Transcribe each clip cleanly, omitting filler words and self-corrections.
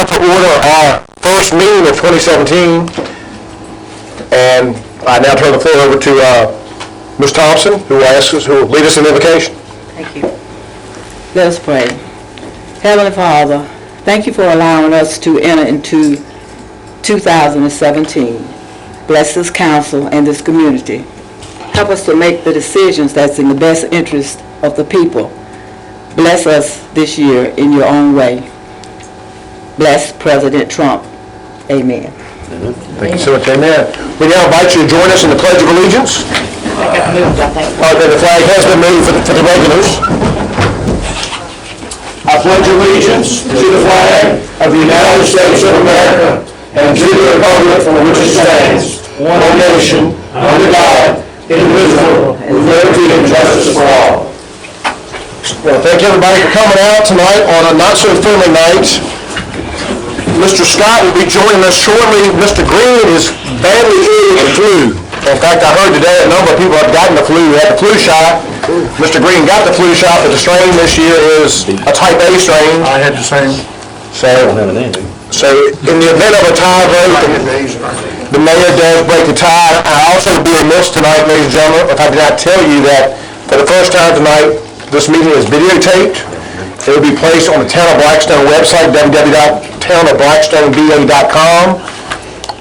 To order our first meeting of 2017, and I now turn the floor over to Ms. Thompson, who will lead us in invocation. Thank you. Let us pray. Heavenly Father, thank you for allowing us to enter into 2017. Bless this council and this community. Help us to make the decisions that's in the best interest of the people. Bless us this year in your own way. Bless President Trump. Amen. Thank you so much. Amen. We now invite you to join us in the Pledge of Allegiance. The flag has been moved for the regulars. I pledge allegiance to the flag of the United States of America and to the republic for which it stands, one nation, under God, indivisible, with liberty and justice for all. Well, thank you everybody for coming out tonight on a not-so-friendly night. Mr. Scott will be joining us shortly. Mr. Green is badly ill with the flu. In fact, I heard today a number of people have gotten the flu, had the flu shot. Mr. Green got the flu shot, but the strain this year is a type A strain. I had the same. So in the event of a tie vote, the mayor does break the tie. I also would be remiss tonight, ladies and gentlemen, if I did not tell you that for the first time tonight, this meeting is videotaped. It will be placed on the Town of Blackstone website, www.townofblackstoneba.com.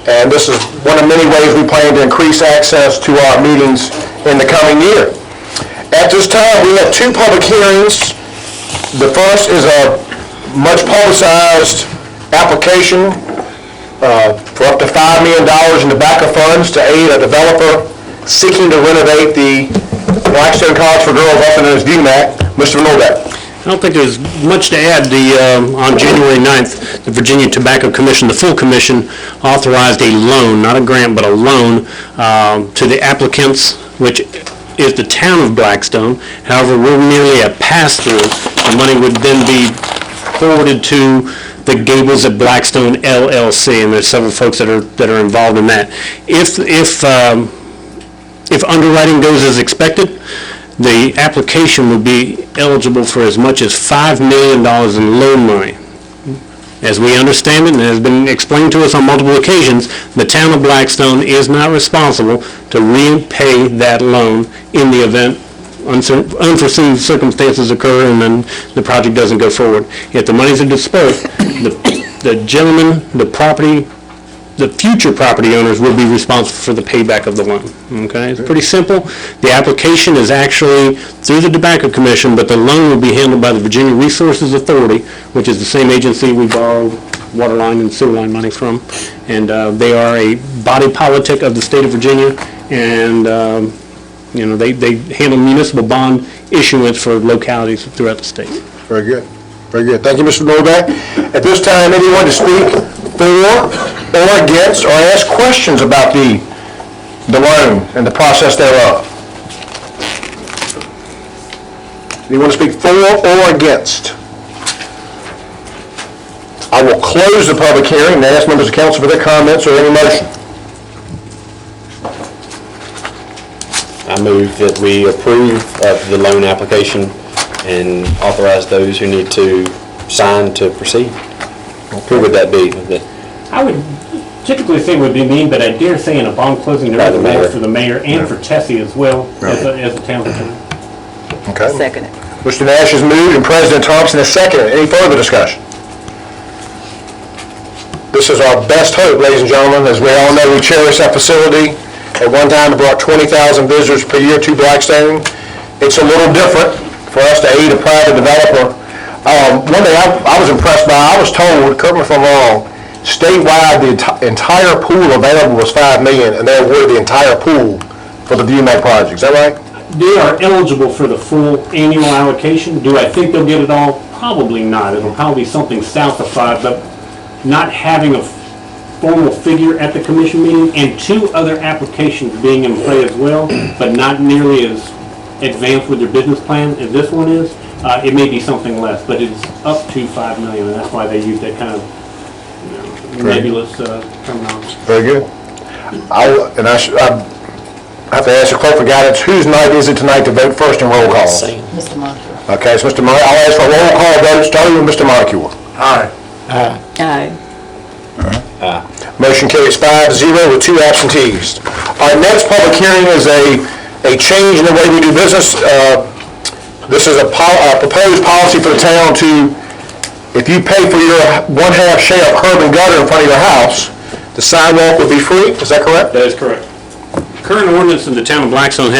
And this is one of many ways we plan to increase access to our meetings in the coming year. At this time, we have two public hearings. The first is a much publicized application for up to $5 million in tobacco funds to aid a developer seeking to renovate the Blackstone College for Girls, also known as DMAC. Mr. Norbeck. I don't think there's much to add. On January 9th, the Virginia Tobacco Commission, the full commission, authorized a loan, not a grant, but a loan to the applicants, which is the town of Blackstone. However, we're merely a pass-through. The money would then be forwarded to the Gables at Blackstone LLC, and there's several folks that are involved in that. If underwriting goes as expected, the application would be eligible for as much as $5 million in loan money. As we understand it, and has been explained to us on multiple occasions, the town of Blackstone is not responsible to repay that loan in the event unforeseen circumstances occur and then the project doesn't go forward. If the monies are dispersed, the gentleman, the future property owners will be responsible for the payback of the loan. Okay, it's pretty simple. The application is actually through the Tobacco Commission, but the loan will be handled by the Virginia Resources Authority, which is the same agency we borrow water line and sewer line money from. And they are a body politic of the state of Virginia, and they handle municipal bond issuance for localities throughout the state. Very good. Very good. Thank you, Mr. Novak. At this time, anyone to speak for or against or ask questions about the loan and the process thereof? Anyone to speak for or against? I will close the public hearing and ask members of council for their comments or any motion. I move that we approve of the loan application and authorize those who need to sign to proceed. Who would that be? I would typically say would be me, but I dare say in a bond closing there is a matter for the mayor and for Tessie as well as a town attorney. Okay. Second it. Mr. Nash has moved and President Thompson has seconded. Any further discussion? This is our best hope, ladies and gentlemen. As we all know, we cherish that facility. At one time, it brought 20,000 visitors per year to Blackstone. It's a little different for us to aid a private developer. One thing I was impressed by, I was told, correct me if I'm wrong, statewide the entire pool available was $5 million, and they awarded the entire pool for the VMAC project. Is that right? They are eligible for the full annual allocation. Do I think they'll get it all? Probably not. It'll probably be something south of 5, but not having a formal figure at the commission meeting and 2 other applications being in play as well, but not nearly as advanced with their business plan as this one is, it may be something less, but it's up to $5 million, and that's why they use that kind of nebulous terminology. Very good. I have to ask the clerk for guidance. Whose night is it tonight to vote first in roll call? Mr. Moncure. Okay, so Mr. Moncure, I'll ask for roll call vote starting with Mr. Moncure. Aye. Aye. Motion carries 5-0 with 2 absentees. Our next public hearing is a change in the way we do business. This is a proposed policy for the town to, if you pay for your 1/2 share of curb and gutter in front of your house, the sidewalk would be free. Is that correct? That is correct. Current ordinance in the town of Blackstone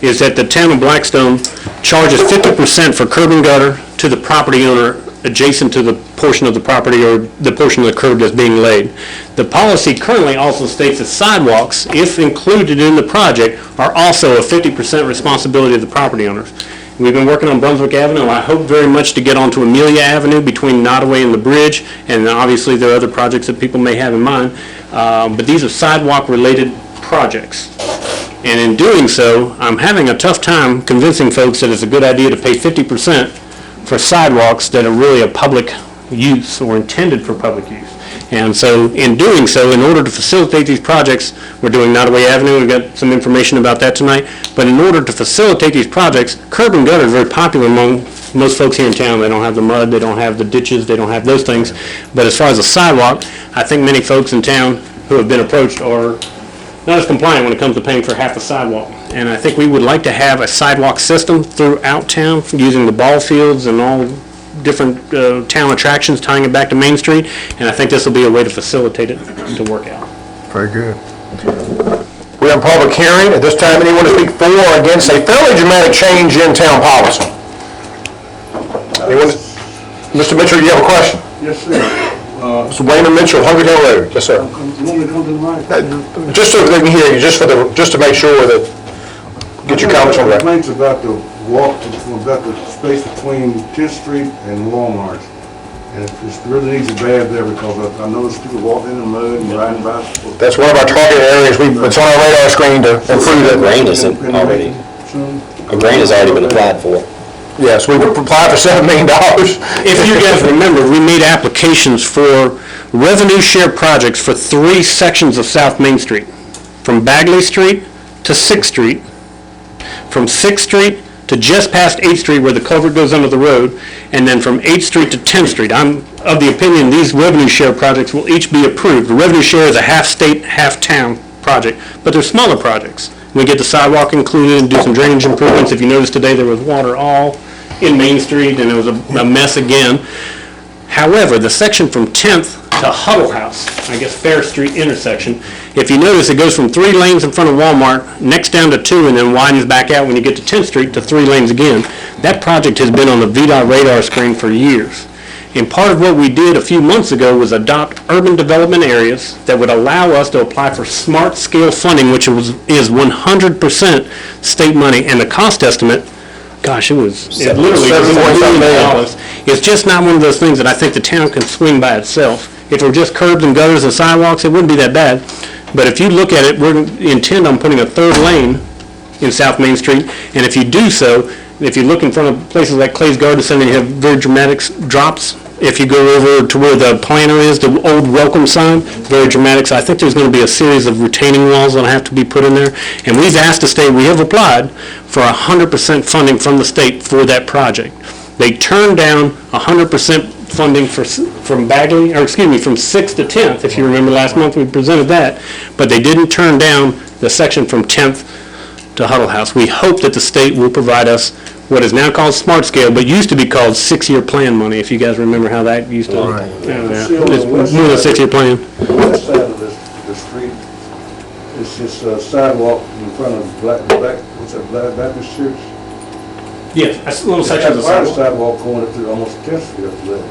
is that the town of Blackstone charges 50% for curb and gutter to the property owner adjacent to the portion of the property or the portion of the curb that's being laid. The policy currently also states that sidewalks, if included in the project, are also a 50% responsibility of the property owners. We've been working on Brunswick Avenue. I hope very much to get onto Amelia Avenue between Nottaway and the bridge, and obviously there are other projects that people may have in mind, but these are sidewalk-related projects. And in doing so, I'm having a tough time convincing folks that it's a good idea to pay 50% for sidewalks that are really a public use or intended for public use. And so in doing so, in order to facilitate these projects, we're doing Nottaway Avenue, we've got some information about that tonight, but in order to facilitate these projects, curb and gutter is very popular among most folks here in town. They don't have the mud, they don't have the ditches, they don't have those things. But as far as a sidewalk, I think many folks in town who have been approached are not as compliant when it comes to paying for half the sidewalk. And I think we would like to have a sidewalk system throughout town using the ball fields and all different town attractions, tying it back to Main Street, and I think this will be a way to facilitate it to work out. Very good. We're in public hearing. At this time, anyone to speak for or against a fairly dramatic change in town policy? Anyone? Mr. Mitchell, you have a question? Yes, sir. Mr. Wayman Mitchell, Hungry Hill Road. Yes, sir. You want me to come to the mic? Just so they can hear you, just to make sure that, get your comments on that. Complaints about the about the space between 10th Street and Walmart. And it really needs it bad there because I noticed people walking in the mud and riding bicycles. That's one of our target areas. It's on our radar screen to improve it. Grant isn't already, a grant has already been applied for. Yes, we've applied for $7 million. If you guys remember, we made applications for revenue share projects for 3 sections of South Main Street, from Bagley Street to 6th Street, from 6th Street to just past 8th Street where the culvert goes under the road, and then from 8th Street to 10th Street. I'm of the opinion these revenue share projects will each be approved. The revenue share is a half-state, half-town project, but they're smaller projects. We get the sidewalk included and do some drainage improvements. If you notice today, there was water all in Main Street, and it was a mess again. However, the section from 10th to Huddle House, I guess Fair Street intersection, if you notice, it goes from 3 lanes in front of Walmart, next down to 2, and then widens back out when you get to 10th Street to 3 lanes again. That project has been on the VDOT radar screen for years. And part of what we did a few months ago was adopt urban development areas that would allow us to apply for smart scale funding, which is 100% state money, and the cost estimate, gosh, it literally was $1 million. It's just not one of those things that I think the town can swing by itself. If it were just curbs and gutters and sidewalks, it wouldn't be that bad. But if you look at it, we intend on putting a 3rd lane in South Main Street, and if you do so, if you look in front of places like Clay's Garden Center, you have very dramatic drops. If you go over to where the planter is, the old welcome sign, very dramatic. So I think there's going to be a series of retaining walls that'll have to be put in there. And we've asked the state, we have applied for 100% funding from the state for that project. They turned down 100% funding from Bagley, or excuse me, from 6th to 10th, if you remember last month we presented that, but they didn't turn down the section from 10th to Huddle House. We hope that the state will provide us what is now called Smart Scale, but used to be called 6-year plan money, if you guys remember how that used to, it's more than a 6-year plan. The west side of the street, it's just sidewalk in front of Black Baptist Church. Yes, that's a little section of the Part of the sidewalk. sidewalk going up to almost 10th Street up to that.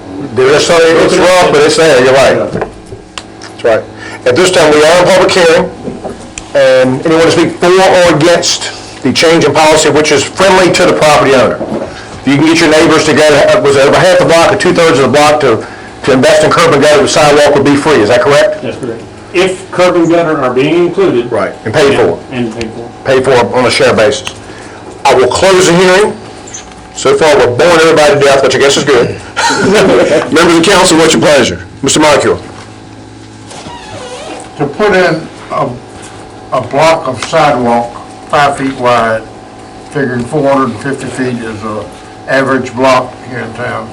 It's rough, but it's there. You're right. That's right. At this time, we are in public hearing, and anyone to speak for or against the change in policy which is friendly to the property owner? You can get your neighbors together, was it over half the block or 2/3 of the block to invest in curb and gutter, the sidewalk would be free, is that correct? That's correct. If curb and gutter are being included. Right, and paid for. And paid for. Paid for on a share basis. I will close the hearing. So far, we're boring everybody to death, which I guess is good. Members of the council, what's your pleasure? Mr. Moncure. To put in a block of sidewalk 5 feet wide, figuring 450 feet is an average block here in town.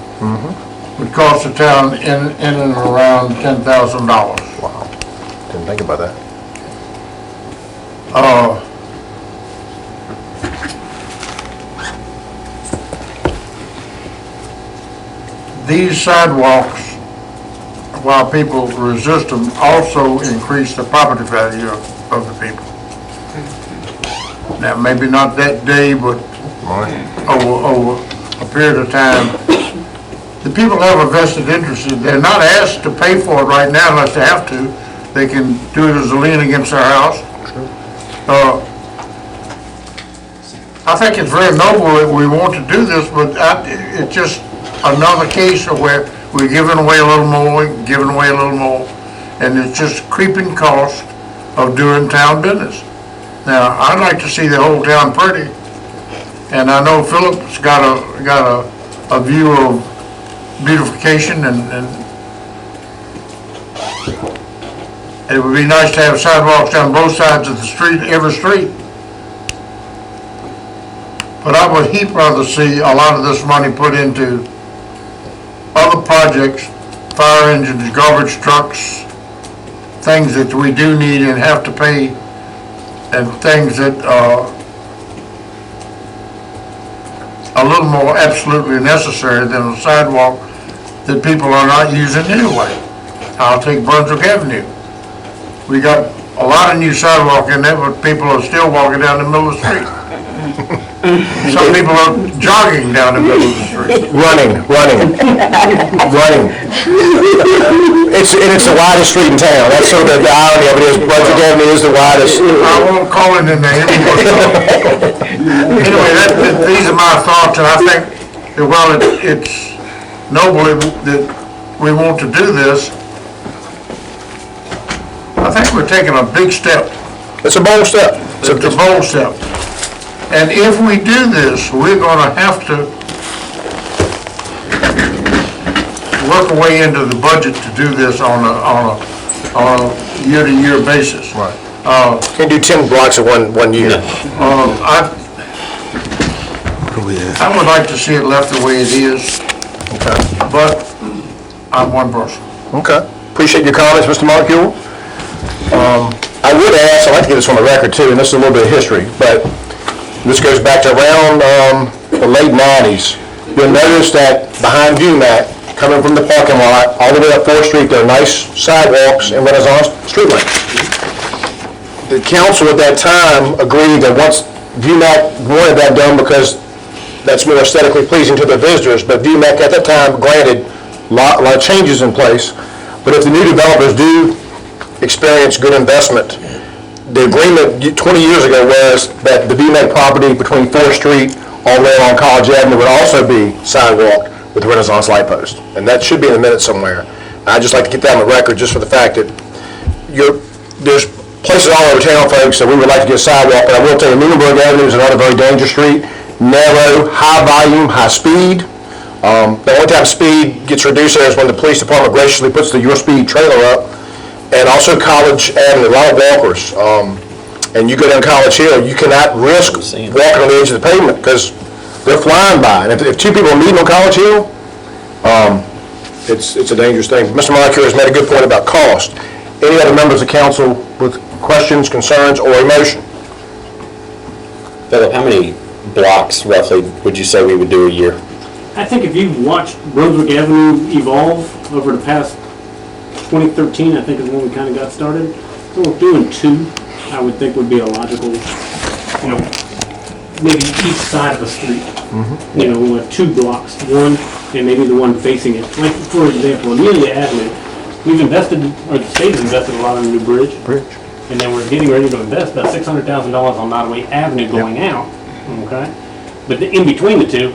would cost the town in and around $10,000. Wow. Didn't think about that. These sidewalks, while people resist them, also increase the property value of the people. Now, maybe not that day, but over a period of time. The people have a vested interest. They're not asked to pay for it right now unless they have to. They can do it as a lien against their house. I think it's very noble that we want to do this, but it's just another case of where we're giving away a little more, giving away a little more, and it's just creeping cost of doing town business. Now, I'd like to see the whole town pretty, and I know Philip's got a view of beautification, and it would be nice to have sidewalks down both sides of the street, every street. But I would heap rather see a lot of this money put into other projects, fire engines, garbage trucks, things that we do need and have to pay, and things that are a little more absolutely necessary than a sidewalk that people are not using anyway. I'll take Brunswick Avenue. We got a lot of new sidewalk in there, but people are still walking down the middle of the street. Some people are jogging down the middle of the street. Running. It's the widest street in town. That's sort of the irony of it is Brunswick Avenue is the widest. I won't call it a name. Anyway, these are my thoughts, and I think that while it's noble that we want to do this, I think we're taking a big step. It's a bold step. It's a bold step. And if we do this, we're gonna have to work our way into the budget to do this on a year-to-year basis. Right. Can't do 10 blocks in one year. I would like to see it left the way it is, Okay. but I'm one person. Okay. Appreciate your comments, Mr. Moncule. I would ask, I'd like to get this on the record too, and this is a little bit of history, but this goes back to around the late 90s. You'll notice that behind ViewMac, coming from the parking lot, all the way up 4th Street, there are nice sidewalks and Renaissance street lights. The council at that time agreed that once ViewMac wanted that done because that's more aesthetically pleasing to the visitors, but ViewMac at that time granted a lot of changes in place. But if the new developers do experience good investment, the agreement 20 years ago was that the ViewMac property between 4th Street all the way along College Avenue would also be sidewalk with Renaissance light post. And that should be in the minutes somewhere. I'd just like to get that on the record just for the fact that there's places all over town, folks, that we would like to get a sidewalk, but I will tell you, Lunenburg Avenue is another very dangerous street. Narrow, high volume, high speed. The only time speed gets reduced there is when the police department graciously puts the Your Speed trailer up. And also College Avenue, a lot of walkers. And you go down College Hill, you cannot risk walking on the edge of the pavement because they're flying by. And if two people are meeting on College Hill, it's a dangerous thing. Mr. Moncure has made a good point about cost. Any other members of council with questions, concerns, or emotion? Philip, how many blocks roughly would you say we would do a year? I think if you've watched Brunswick Avenue evolve over the past 2013, I think is when we kind of got started. So we're doing 2, I would think would be a logical, maybe each side of a street. We'll have 2 blocks, one and maybe the one facing it. Like, for example, Amelia Avenue, we've invested, or the state has invested a lot on a new bridge. And then we're getting ready to invest about $600,000 on Nottaway Avenue going out, okay? But in between the two,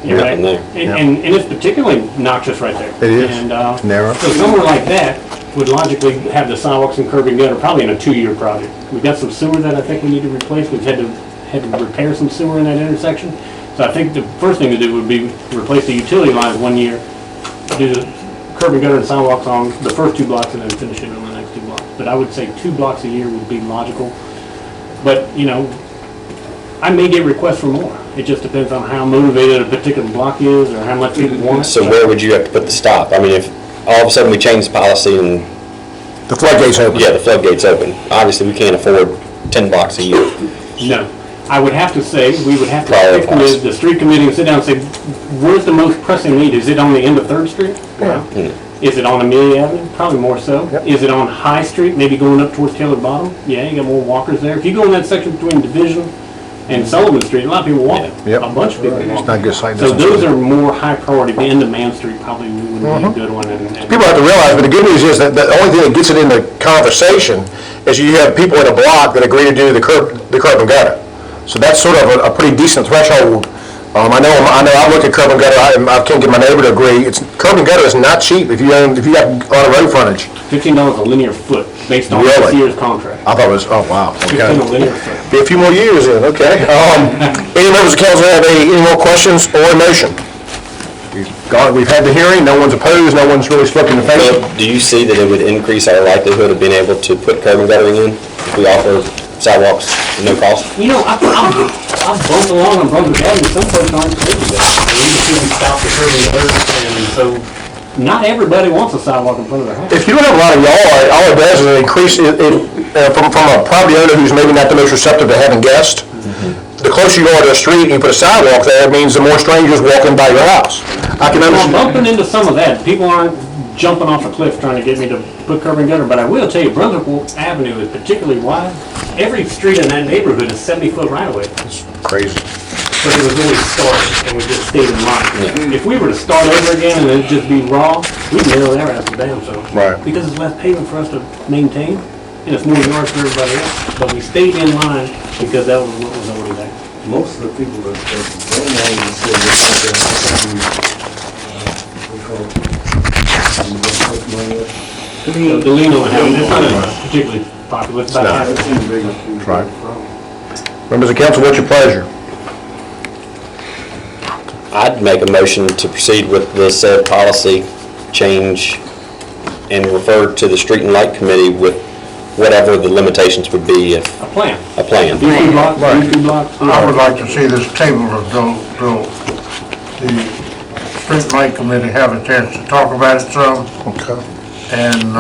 you're right. And it's particularly noxious right there. It is. And, Narrow. So somewhere like that would logically have the sidewalks and curb and gutter probably in a 2-year project. We've got some sewer that I think we need to replace. We've had to repair some sewer in that intersection. So I think the first thing to do would be replace the utility lines 1 year, do the curb and gutter and sidewalks on the first 2 blocks and then finish it on the next 2 blocks. But I would say 2 blocks a year would be logical. But, I may get requests for more. It just depends on how motivated a particular block is or how much people want it. So where would you have to put the stop? I mean, if all of a sudden we change the policy and, The floodgates open. yeah, the floodgates open, obviously we can't afford 10 blocks a year. No. I would have to say, we would have to Prioritize. stick with the street committee and sit down and say, where's the most pressing need? Is it on the end of 3rd Street? Well, is it on Amelia Avenue? Probably more so. Yep. Is it on High Street, maybe going up towards Taylor Bottom? Yeah, you got more walkers there. If you go in that section between Division and Sullivan Street, a lot of people walk. Yep. A bunch of people It's walk. not good sight So distance. those are more high priority. The end of Man Street probably would be a good one. And People have to realize, but the good news is that the only thing that gets it into conversation is you have people in a block that agree to do the curb and gutter. So that's sort of a pretty decent threshold. I know I've looked at curb and gutter, I can't get my neighbor to agree. Curb and gutter is not cheap if you got a lot of road frontage. $15 a linear foot based on Really? this year's contract. I thought it was, oh, wow, 15 a okay. linear foot. Be a few more years then, okay. Any members of council have any more questions or a motion? We've had the hearing, no one's opposed, no one's really slipped in the face. Philip, do you see that it would increase our likelihood of being able to put curb and guttering in if we offer sidewalks at no cost? You know, I've bumped along on Brunswick Avenue, some folks aren't crazy about it. They just couldn't stop the curb and gutter, and so not everybody wants a sidewalk in front of their house. If you don't have a lot of yard, all it does is it increase it, from a property owner who's maybe not the most receptive to having guests. The closer you are to a street and you put a sidewalk there, it means the more strangers walking by your house. I can Well, I'm understand. bumping into some of that. People aren't jumping off a cliff trying to get me to put curb and gutter, but I will tell you, Brunswick Avenue is particularly wide. Every street in that neighborhood is 70-foot right-of-way. Crazy. But it was always started, and we just stayed in line. If we were to start over again and it'd just be raw, we'd nail their ass to damn so. Right. Because it's less pavement for us to maintain, and it's more yards for everybody else. But we stayed in line because that was what was already there. Most of the people that don't know the city, So the lien on having, it's not particularly popular, it's about half. Right. Members of council, what's your pleasure? I'd make a motion to proceed with the said policy change and refer to the Street and Light Committee with whatever the limitations would be if A plan. a plan. D2 blocks, D2 blocks. I would like to see this table till the street light committee have a chance to talk about it some. Okay. And,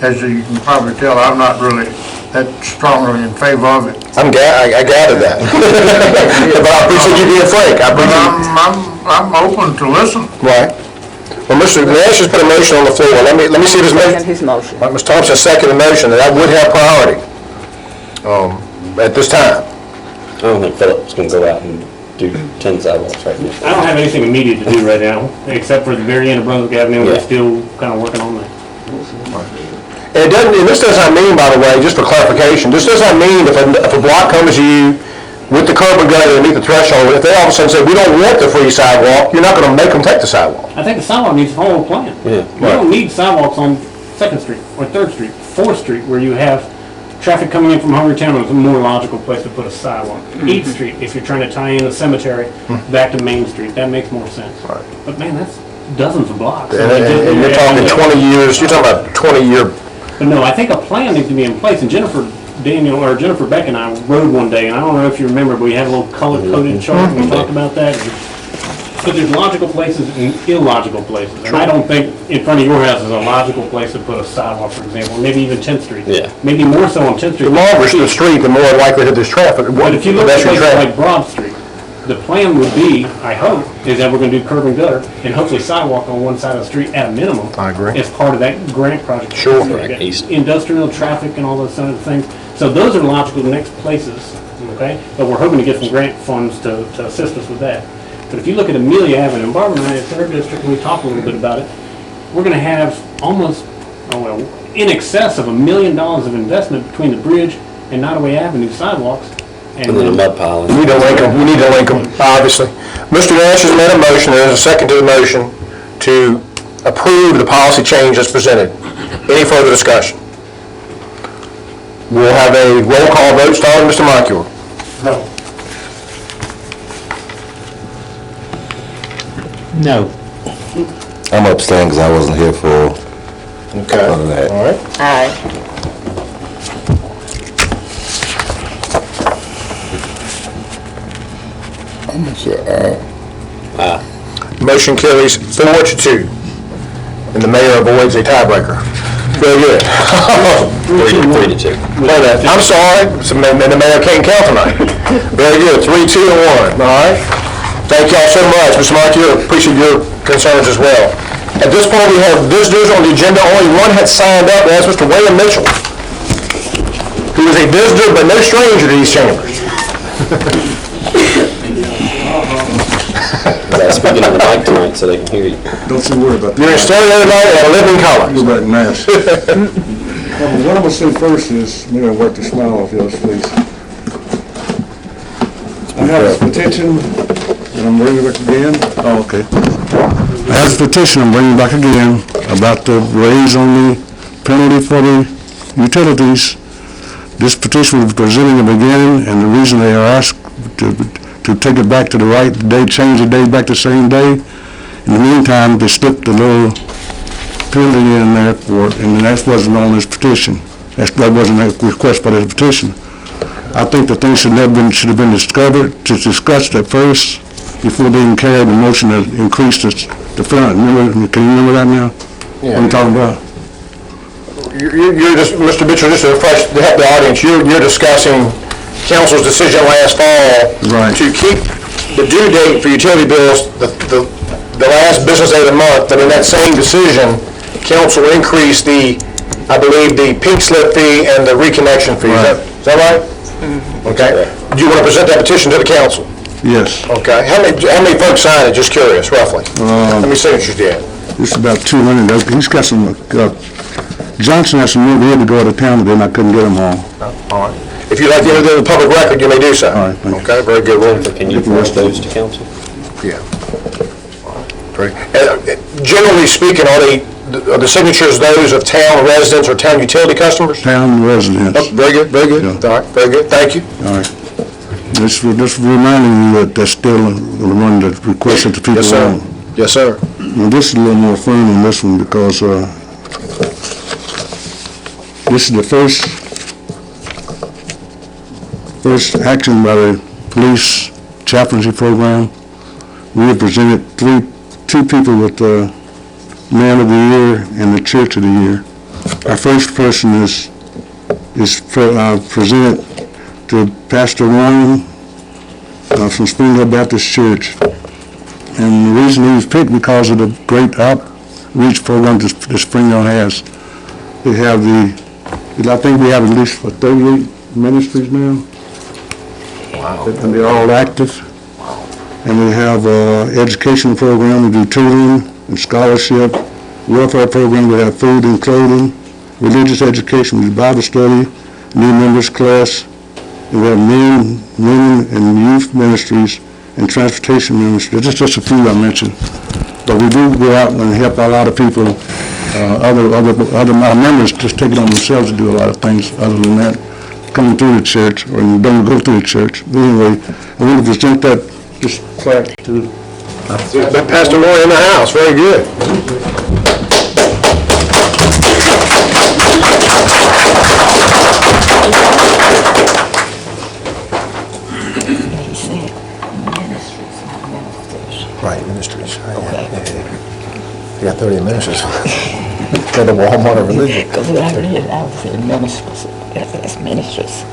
as you can probably tell, I'm not really that strongly in favor of it. I gathered that. But I appreciate you being frank. I But appreciate I'm open to listen. Right. Well, Mr. Nash has put a motion on the floor. Let me see if his Second motion. his motion. Right, Ms. Thompson seconded the motion, and that would have priority at this time. I don't think Philip's gonna go out and do 10 sidewalks right now. I don't have anything immediate to do right now, except for the very end of Brunswick Avenue, we're Yeah. still kind of working on that. And it doesn't, and this does not mean, by the way, just for clarification, this does not mean if a block comes to you with the curb and gutter to meet the threshold, if they all of a sudden say, we don't want the free sidewalk, you're not gonna make them take the sidewalk. I think the sidewalk needs to follow a plan. Yeah. You don't need sidewalks on 2nd Street or 3rd Street, 4th Street, where you have traffic coming in from Hungrytown, it's a more logical place to put a sidewalk. 8th Street, if you're trying to tie in the cemetery back to Main Street, that makes more sense. Right. But man, that's dozens of blocks. And you're talking 20 years, you're talking about 20-year, But no, I think a plan needs to be in place, and Jennifer Beck and I rode one day, and I don't know if you remember, but we had a little color-coded chart, and we talked about that. But there's logical places and illogical places, and I don't think in front of your house is a logical place to put a sidewalk, for example, maybe even 10th Street. Yeah. Maybe more so on 10th Street. the longer the street, the more likelihood there's traffic. But if you look at pedestrian places traffic. like Broad Street, the plan would be, I hope, is that we're gonna do curb and gutter and hopefully sidewalk on one side of the street at a minimum. I agree. As part of that grant project. Sure. You Correct. got East. Industrial traffic and all those sort of things. So those are logical next places, okay? But we're hoping to get some grant funds to assist us with that. But if you look at Amelia Avenue, and Barbara and I, it's our district, and we talked a little bit about it, we're gonna have almost, in excess of $1 million of investment between the bridge and Nottaway Avenue sidewalks. And then a mud pile. We need to link them, obviously. Mr. Nash has made a motion, there's a second to the motion to approve the policy change as presented. Any further discussion? We'll have a roll call vote starting with Mr. Moncur. No. No. I'm abstaining because I wasn't here for Okay. all of that. All right. Aye. Motion carries 4-2. And the mayor avoids a tiebreaker. Very good. 3-2. Wait a minute, I'm sorry, and the mayor can't count tonight. Very good, 3, 2, and 1, all right? Thank y'all so much. Mr. Mike, I appreciate your concerns as well. At this point, we have visitors on the agenda. Only one had signed up, and that's Mr. William Mitchell, who is a visitor but no stranger to these chambers. Speaking in the mic tonight so they can hear you. Don't you worry about You're in stereo tonight and a living color. Go back nice. What I'm gonna say first is, maybe I'll wipe the smile off y'all's face. I have a petition, and I'm bringing it back again. Oh, okay. I have a petition, I'm bringing back again, about the raise on the penalty for the utilities. This petition was presented in the beginning, and the reason they are asked to take it back to the right day, change the day back to the same day. In the meantime, they slipped the little penalty in there for it, and that wasn't on this petition. That wasn't a request by this petition. I think the thing should have been discussed at first before they even carried the motion to increase the fund. Can you remember that now? Yeah. What I'm talking about? You're just, Mr. Mitchell, just to refresh, to help the audience, you're discussing council's decision last fall Right. to keep the due date for utility bills the last business day of the month, but in that same decision, council increased I believe, the pink slip fee and the reconnection fee. Right. Is that right? Okay. Do you want to present that petition to the council? Yes. Okay. How many folks signed it? Just curious, roughly. How many signatures do you have? It's about 200. He's got some, Johnson has some more to go out of town, but then I couldn't get them all. All right. If you'd like to enter the public record, you may do so. All right, thank you. Okay, very good. Can you forward those to council? Yeah. Generally speaking, are the signatures those of town residents or town utility customers? Town residents. Oh, very good, very good. Yeah. All right, very good. Thank you. All right. Just reminding you that there's still the one that requested the people Yes, sir. on. Yes, sir. Now, this is a little more fun on this one because this is the first action by the police chaplaincy program. We have presented two people with Man of the Year and the Church of the Year. Our first person is presented to Pastor Ryan from Springdale Baptist Church. And the reason he was picked because of the great outreach program that Springdale has. They have I think we have at least 38 ministries now. Wow. And they're all active. And we have education program, we do tutoring and scholarship, welfare program, we have food and clothing, religious education, we do Bible study, new members class, and we have men, women, and youth ministries, and transportation ministries. This is just a few I mentioned. But we do go out and help a lot of people, our members just take it on themselves to do a lot of things other than that, coming through the church, or don't go through the church. But anyway, I want to present this plaque to Pastor Moore in the house. Very good. Right, ministries. You got 30 ministries. They're the Walmart of religion. Because I read, I was in ministries, that's ministries.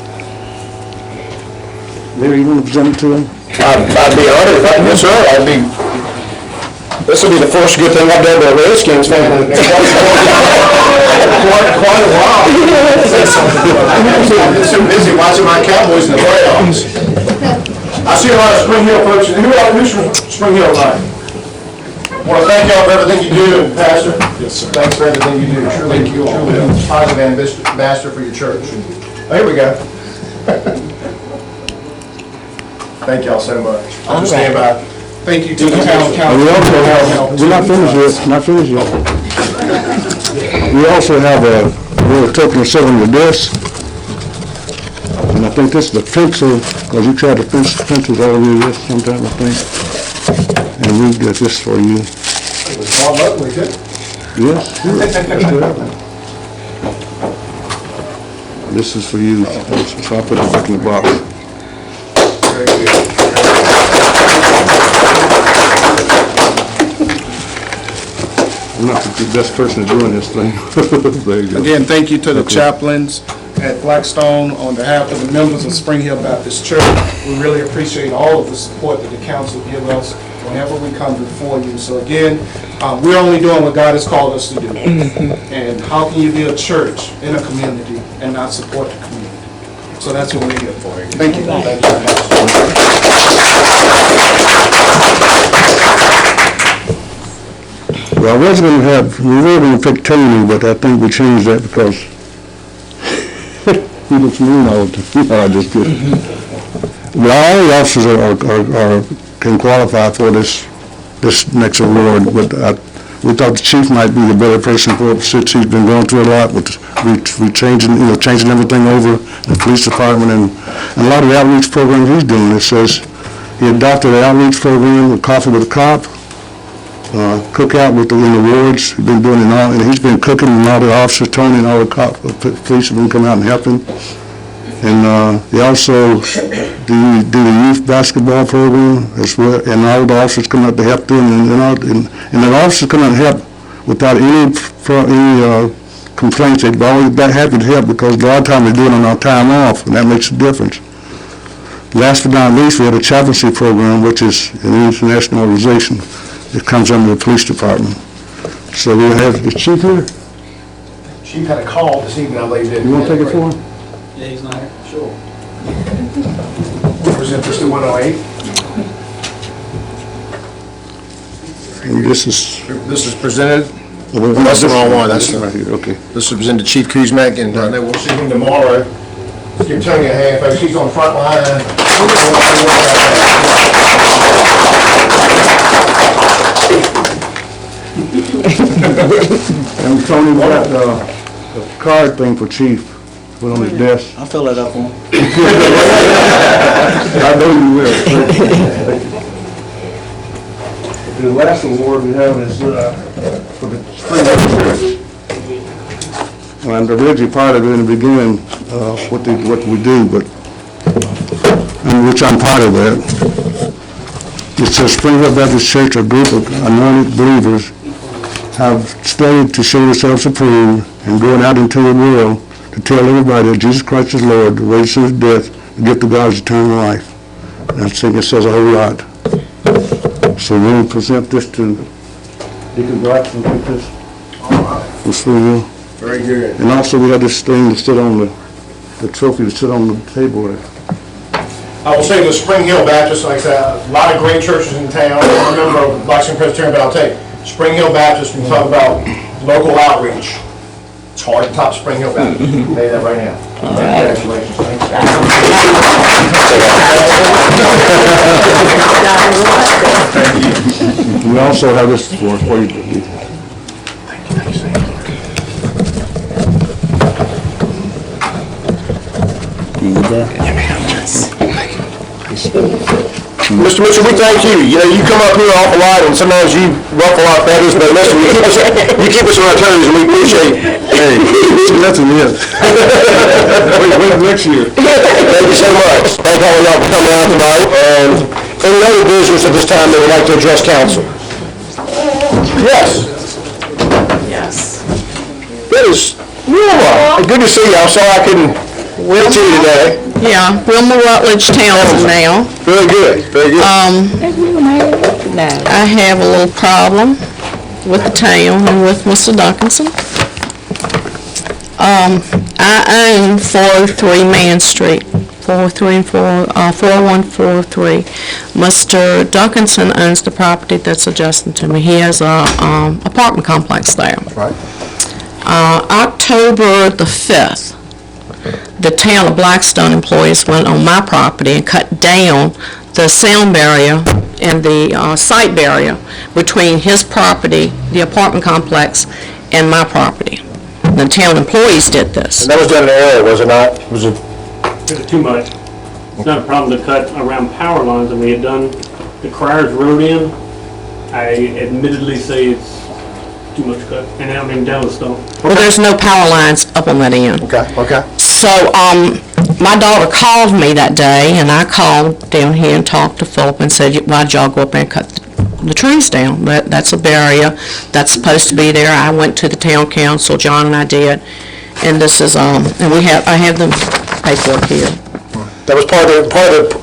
Larry, you want to present it to them? I'd be honored if I could, yes, sir. This will be the first good thing I've done to a Redskins fan in quite a while. I've been so busy watching my Cowboys in the playoffs. I see a lot of Spring Hill folks. Who's from Spring Hill tonight? I want to thank y'all for everything you do, and Pastor. Yes, sir. Thanks for everything you do. Truly, you all positive ambassador for your church. Oh, here we go. Thank y'all so much. I'll just stand by. Thank you to the town council. We also have, we're not finished yet. We also have a little token of selling the desk. And I think this is the pencil, because you tried to finish the pencils all over this sometime, I think. And we got this for you. Small button, we good? Yes, sure. Let's do that. This is for you, so I'll put it back in the box. Very good. I'm not the best person doing this thing. There you go. Again, thank you to the chaplains at Blackstone on behalf of the members of Spring Hill Baptist Church. We really appreciate all of the support that the council give us whenever we come before you. So again, we're only doing what God has called us to do. And how can you be a church in a community and not support the community? So that's what we're here for. Thank you. Thank you very much. Well, I was going to we were going to pick Tony, but I think we changed that because he looks mean all the time. No, I just kidding. But all the officers can qualify for this next award, but we thought the chief might be the better person for it since he's been going through a lot with changing everything over, the police department, and a lot of the outreach programs he's doing. It says he adopted an outreach program with Coffee with a Cop, cookout in the wards. He's been doing it all, and he's been cooking, and all the officers, Tony and all the police have been coming out and helping. And they also do the youth basketball program as well, and all the officers come out to help them, and the officers come out and help without any complaints. They're always happy to help because a lot of times they do it on our time off, and that makes a difference. Last but not least, we had a chaplaincy program, which is an international organization. It comes under the police department. So we have, is Chief here? Chief had a call this evening, I believe. You want to take it for him? Yeah, he's not here. Sure. Representative 108. And this is... This is presented, That's the wrong one. That's right here, okay. this is presented to Chief Kuzmak, and then we'll see him tomorrow. Give Tony a hand, folks. He's on the front line. And Tony got a card thing for Chief, put on his desk. I'll fill that up for him. I know you will. The last award we have is for the Spring Hill Church. I'm originally part of it in the beginning, what we do, but, which I'm part of that. It says Spring Hill Baptist Church, a group of anointed believers, have studied to show themselves approved and going out into the world to tell everybody that Jesus Christ is Lord, the raised from his death, the gift of God's eternal life. And I think it says a whole lot. So we'll present this to Deacon Blackstone, take this. For Spring Hill. Very good. And also we have this thing to sit on the trophy to sit on the table there. I will say the Spring Hill Baptist, like I said, a lot of great churches in town. I'm a member of Blackstone Presbyterian, but I'll tell you, Spring Hill Baptist, when you talk about local outreach, it's hard to top Spring Hill Baptist. I'll tell you that right now. Congratulations. We also have this for you. Mr. Mitchell, we thank you. You know, you come up here an awful lot, and sometimes you ruffle our feathers, but listen, you keep us on our toes, and we appreciate it. Hey, nothing yet. Wait next year. Thank you so much. Thank all of y'all for coming out tonight, and any other business at this time that would like to address council? Yes. Yes. That is, good to see you. I'm sorry I couldn't wait to you today. Yeah, Wilma Rutledge Townsend now. Very good, very good. I have a little problem with the town and with Mr. Duncanson. I own 403 Man Street, 4143. Mr. Duncanson owns the property that's adjacent to me. He has a apartment complex there. Right. October the 5th, the town of Blackstone employees went on my property and cut down the sound barrier and the sight barrier between his property, the apartment complex, and my property. The town employees did this. And that was done in error, was it not? Was it? Too much. It's not a problem to cut around power lines, and we had done the Criers Road in. I admittedly say it's too much cut, and I mean down the stone. Well, there's no power lines up on that end. Okay, okay. So, my daughter called me that day, and I called down here and talked to Philip and said, why'd y'all go up there and cut the trees down. That's a barrier that's supposed to be there. I went to the town council, John and I did, and this is, and I have the paperwork here. That was part of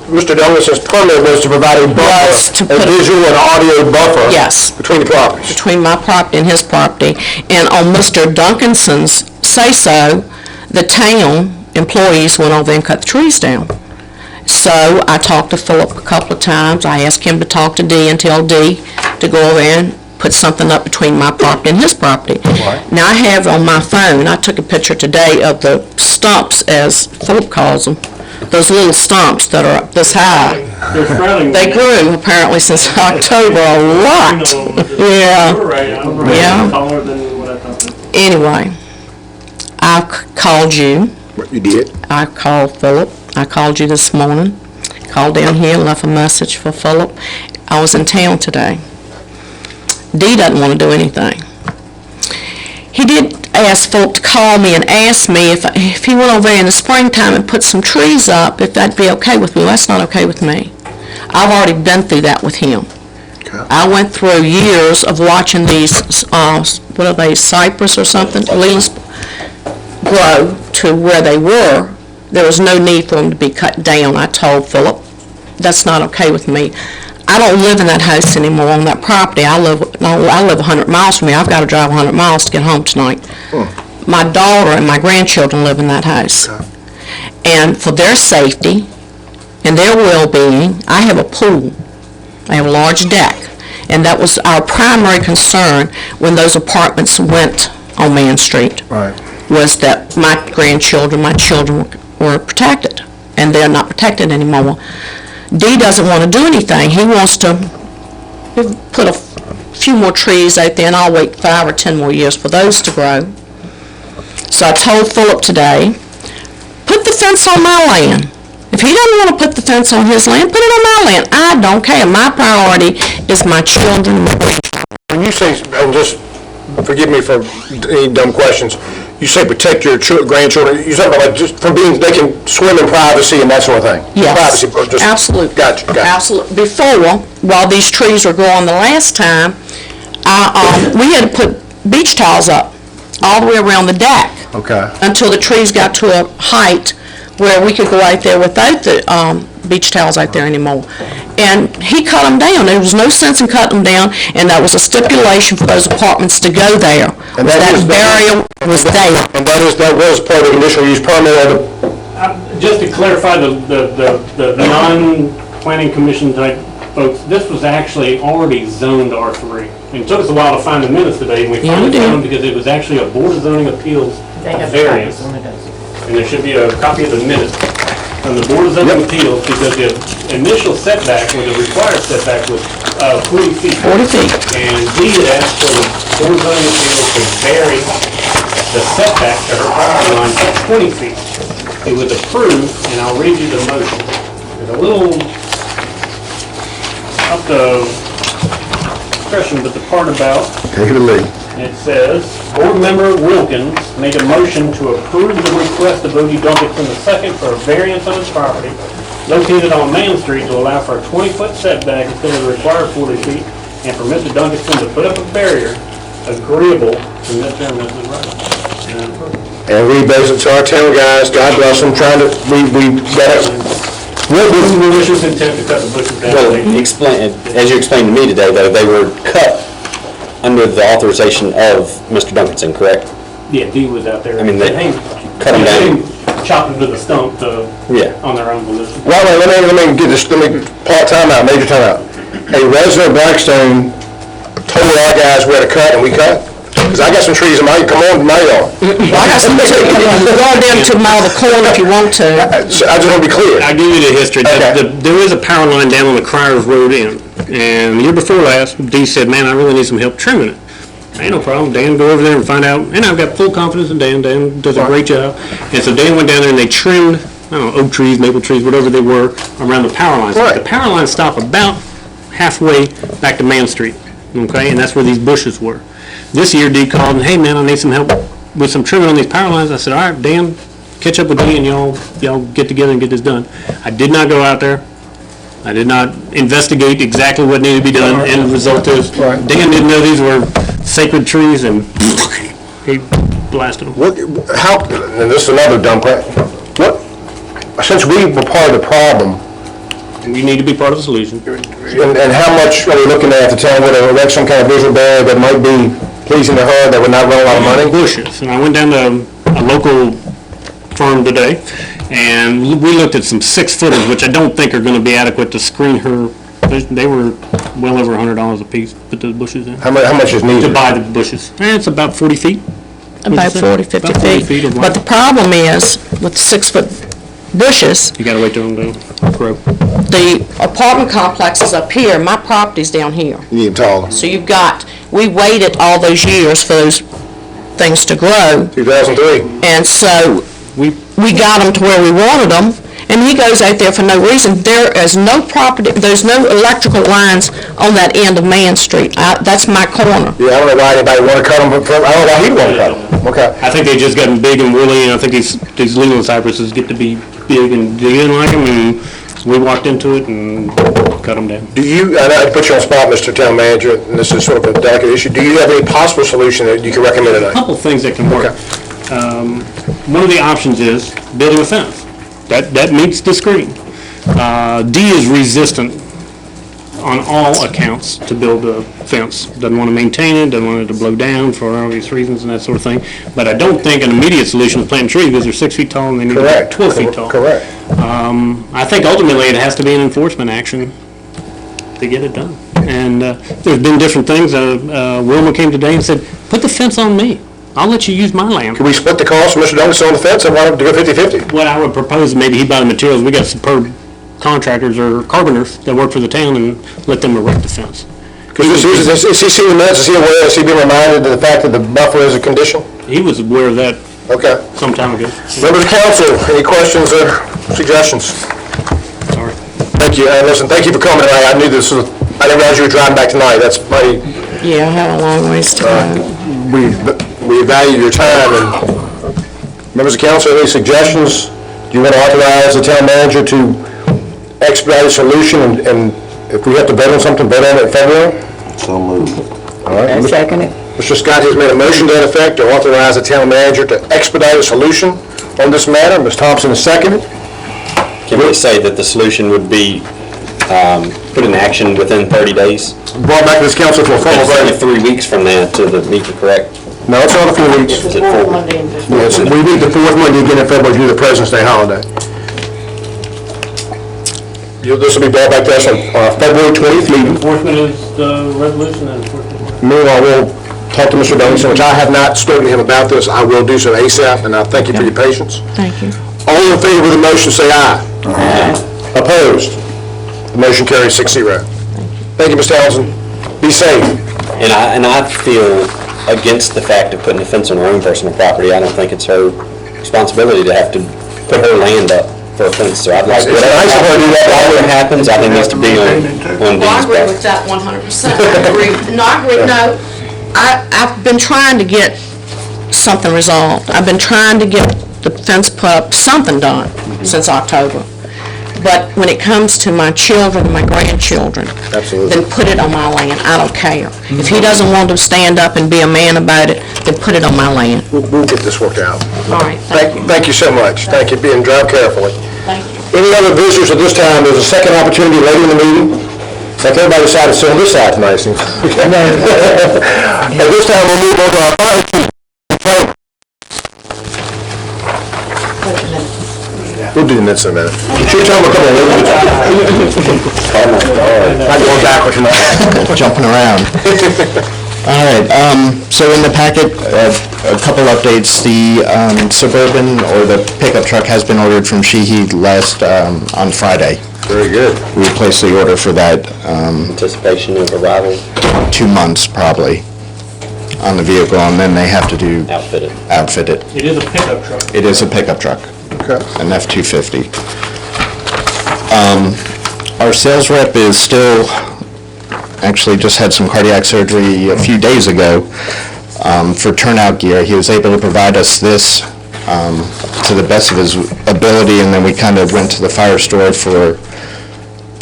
Mr. Douglas's permit was to provide a Was buffer, to a put a- visual and audio buffer. Yes. Between the properties. Between my property and his property. And on Mr. Duncanson's say-so, the town employees went over there and cut the trees down. So I talked to Philip a couple of times. I asked him to talk to Dee and tell Dee to go over there and put something up between my property and his property. Now, I have on my phone, I took a picture today of the stumps, as Philip calls them, those little stumps that are up this high. They grew apparently since October a lot. Yeah. Yeah. Taller than what I thought. Anyway, I called you. You did? I called Philip. I called you this morning. Called down here and left a message for Philip. I was in town today. Dee doesn't want to do anything. He did ask Philip to call me and ask me if he went over there in the springtime and put some trees up, if that'd be okay with me. Well, that's not okay with me. I've already been through that with him. I went through years of watching these, what are they, cypress or something, leaves grow to where they were. There was no need for them to be cut down. I told Philip, that's not okay with me. I don't live in that house anymore on that property. I live 100 miles from here. I've got to drive 100 miles to get home tonight. My daughter and my grandchildren live in that house. And for their safety and their well-being, I have a pool. I have a large deck. And that was our primary concern when those apartments went on Main Street. Right. Was that my grandchildren, my children were protected. And they're not protected anymore. Dee doesn't want to do anything. He wants to put a few more trees out there, and I'll wait 5 or 10 more years for those to grow. So I told Philip today, put the fence on my land. If he doesn't want to put the fence on his land, put it on my land. I don't care. My priority is my children. When you say, and just forgive me for any dumb questions, you say protect your grandchildren, you're talking about like just from being, they can swim in privacy and that sort of thing? Yes, Privacy, just- absolutely. Gotcha. Absolutely. Before, while these trees were growing the last time, we had to put beach tiles up all the way around the deck. Okay. Until the trees got to a height where we could go out there without the beach towels out there anymore. And he cut them down. There was no sense in cutting them down, and that was a stipulation for those apartments to go there. And that barrier was there. And that was part of the initial use permit of the... Just to clarify the non-planning commission type folks, this was actually already zoned R3. It took us a while to find the minutes today, and we Yeah, finally we did. found them because it was actually a Board of Zoning Appeals variance. And there should be a copy of the minutes from the Board of Zoning Appeals, because the initial setback, or the required setback, was 40 feet. 40 feet. And he had asked for the Board of Zoning Appeals to vary the setback to her property line to 20 feet. It was approved, and I'll read you the motion. There's a little up the expression, but the part about, Take it or leave. it says, Board Member Wilkins made a motion to approve the request of O.D. Duncanson II for a variance on his property located on Main Street to allow for a 20-foot setback instead of the required 40 feet, and for Mr. Duncanson to put up a barrier agreeable to Mr. and Mrs. Wright. And approved. And we basically, our town guys, God bless them, trying to, we got it. What was the wishes intent to cut the bushes down? Well, as you explained to me today, though, they were cut under the authorization of Mr. Duncanson, correct? Yeah, Dee was out there. I mean, they cut them They down. didn't chop them to the stump Yeah. on their own volition. Well, let me get this, let me time out, major time out. A resident of Blackstone told our guys where to cut, and we cut? Because I got some trees in my, come on, my yard. I got some too. Go down to the corner if you want to. I just want to be clear. I'll give you the history. Okay. There is a power line down on the Criers Road end. And the year before last, Dee said, man, I really need some help trimming it. Ain't no problem. Dan, go over there and find out. And I've got full confidence in Dan. Dan does a great job. And so Dan went down there and they trimmed, I don't know, oak trees, maple trees, whatever they were, around the power lines. Right. The power lines stop about halfway back to Main Street. Okay? And that's where these bushes were. This year, Dee called and, hey, man, I need some help with some trimming on these power lines. I said, all right, Dan, catch up with me and y'all get together and get this done. I did not go out there. I did not investigate exactly what needed to be done, and the result is, Dan didn't know these were sacred trees, and he blasted them. And this is another dumb question. Since we were part of the problem, We need to be part of the solution. and how much are we looking at the town with erect some kind of visual barrier that might be pleasing to her, that would not run a lot of money? Bushes, and I went down to a local firm today, and we looked at some 6-footers, which I don't think are gonna be adequate to screen her. They were well over $100 a piece, put those bushes in, How much is to needed? buy the bushes. And it's about 40 feet. About 40, 50 About 40 feet. feet of But the problem is, with 6-foot bushes, You gotta wait till them grow. the apartment complex is up here, my property's down here. You need them taller. So we waited all those years for those things to grow, 2003. and so we got them to where we wanted them, and he goes out there for no reason. There is no property, there's no electrical lines on that end of Man Street. That's my corner. Yeah, I don't know why anybody want to cut them, but I don't know why he'd want to cut them. Okay. I think they just gotten big and woolly, and I think these Leland cypresses get to be big and digging like them, and we walked into it and cut them down. Do you, and I put you on the spot, Mr. Town Manager, and this is sort of a delicate issue, do you have any possible solution that you can recommend A tonight? couple of things that can work. One of the options is building a fence. That meets the screen. D is resistant on all accounts to build a fence. Doesn't want to maintain it, doesn't want it to blow down for obvious reasons and that sort of thing. But I don't think an immediate solution is planting trees, because they're 6 feet tall and they need to be Correct. 12 feet tall. Correct. I think ultimately it has to be an enforcement action to get it done. And there's been different things. Wilma came today and said, put the fence on me. I'll let you use my land. Can we split the cost from Mr. Douglas on the fence and want him to go 50-50? What I would propose, maybe he buy the materials. We got superb contractors or carpenters that work for the town, and let them erect the fence. Is he seeing the minutes, is he aware, has he been reminded of the fact that the buffer is a condition? He was aware of that Okay. some time ago. Members of council, any questions or suggestions? Sorry. Thank you, and listen, thank you for coming tonight. I knew this was, I didn't realize you were driving back tonight. That's my, Yeah, I have a long ways to go. we value your time, and members of council, any suggestions? Do you want to authorize the town manager to expedite a solution, and if we have to vote on something, vote on it in February? So moved. All right. I second it. Mr. Scott has made a motion to that effect to authorize the town manager to expedite a solution on this matter. Ms. Thompson has seconded. Can we say that the solution would be put in action within 30 days? Brought back to this council for a formal It's only vote. 3 weeks from now to meet the correct. No, it's not a few weeks. Is it 4? Yes, we meet the fourth Monday again in February due to the President's Day holiday. This will be brought back to us on February 20th meeting. Enforcement is the resolution and enforcement. Meanwhile, we'll talk to Mr. Douglas, which I have not spoken to him about this. I will do so ASAP, and I thank you for your patience. Thank you. All in favor of the motion, say aye. Aye. Opposed? The motion carries 6-0. Thank you, Ms. Townsend. Be safe. And I feel against the fact of putting a fence on her own personal property. I don't think it's her responsibility to have to put her land up for a fence. So I'd like, It's nice of her to do that. whatever happens, I think needs to be on Well, I Dee's agree back. with that 100%. I agree. No, I agree, no. I've been trying to get something resolved. I've been trying to get the fence put up, something done, since October. But when it comes to my children and my grandchildren, Absolutely. then put it on my land. I don't care. If he doesn't want to stand up and be a man about it, then put it on my land. We'll get this worked out. All right, thank you. Thank you so much. Thank you, and drive carefully. Thank you. Any other visitors at this time? There's a second opportunity later in the meeting. Like everybody decided to sit on this side tonight, it seems. At this time, we'll move on to our fire chief. We'll do the minutes in a minute. Should tell them, come on, not going backwards tonight. Jumping around. All right, so in the packet, a couple updates. The Suburban, or the pickup truck, has been ordered from Sheehy on Friday. Very good. We placed the order for that Anticipation of arrival, 2 months, probably, on the vehicle, and then they have to do outfitted. outfit it. It is a pickup truck. It is a pickup truck. Okay. An F-250. Our sales rep is still, actually just had some cardiac surgery a few days ago for turnout gear. He was able to provide us this to the best of his ability, and then we kind of went to the fire store for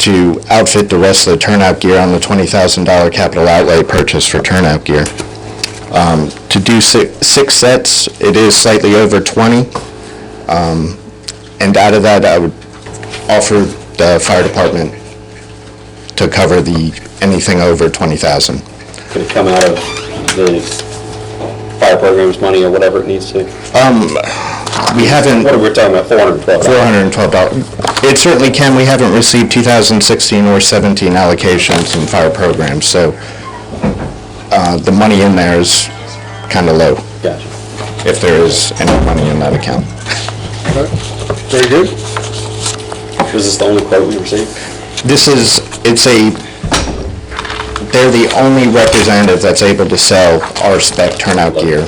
to outfit the rest of the turnout gear on the $20,000 capital outlay purchase for turnout gear. To do six sets, it is slightly over 20. And out of that, I would offer the fire department to cover anything over 20,000. Could it come out of the fire program's money or whatever it needs to? We haven't... What are we talking about, $412? $412. It certainly can. We haven't received 2016 or 17 allocations in fire programs, so the money in there is kind of low, Gotcha. if there is any money in that account. Very good. Was this the only quote we received? They're the only representative that's able to sell our spec turnout gear.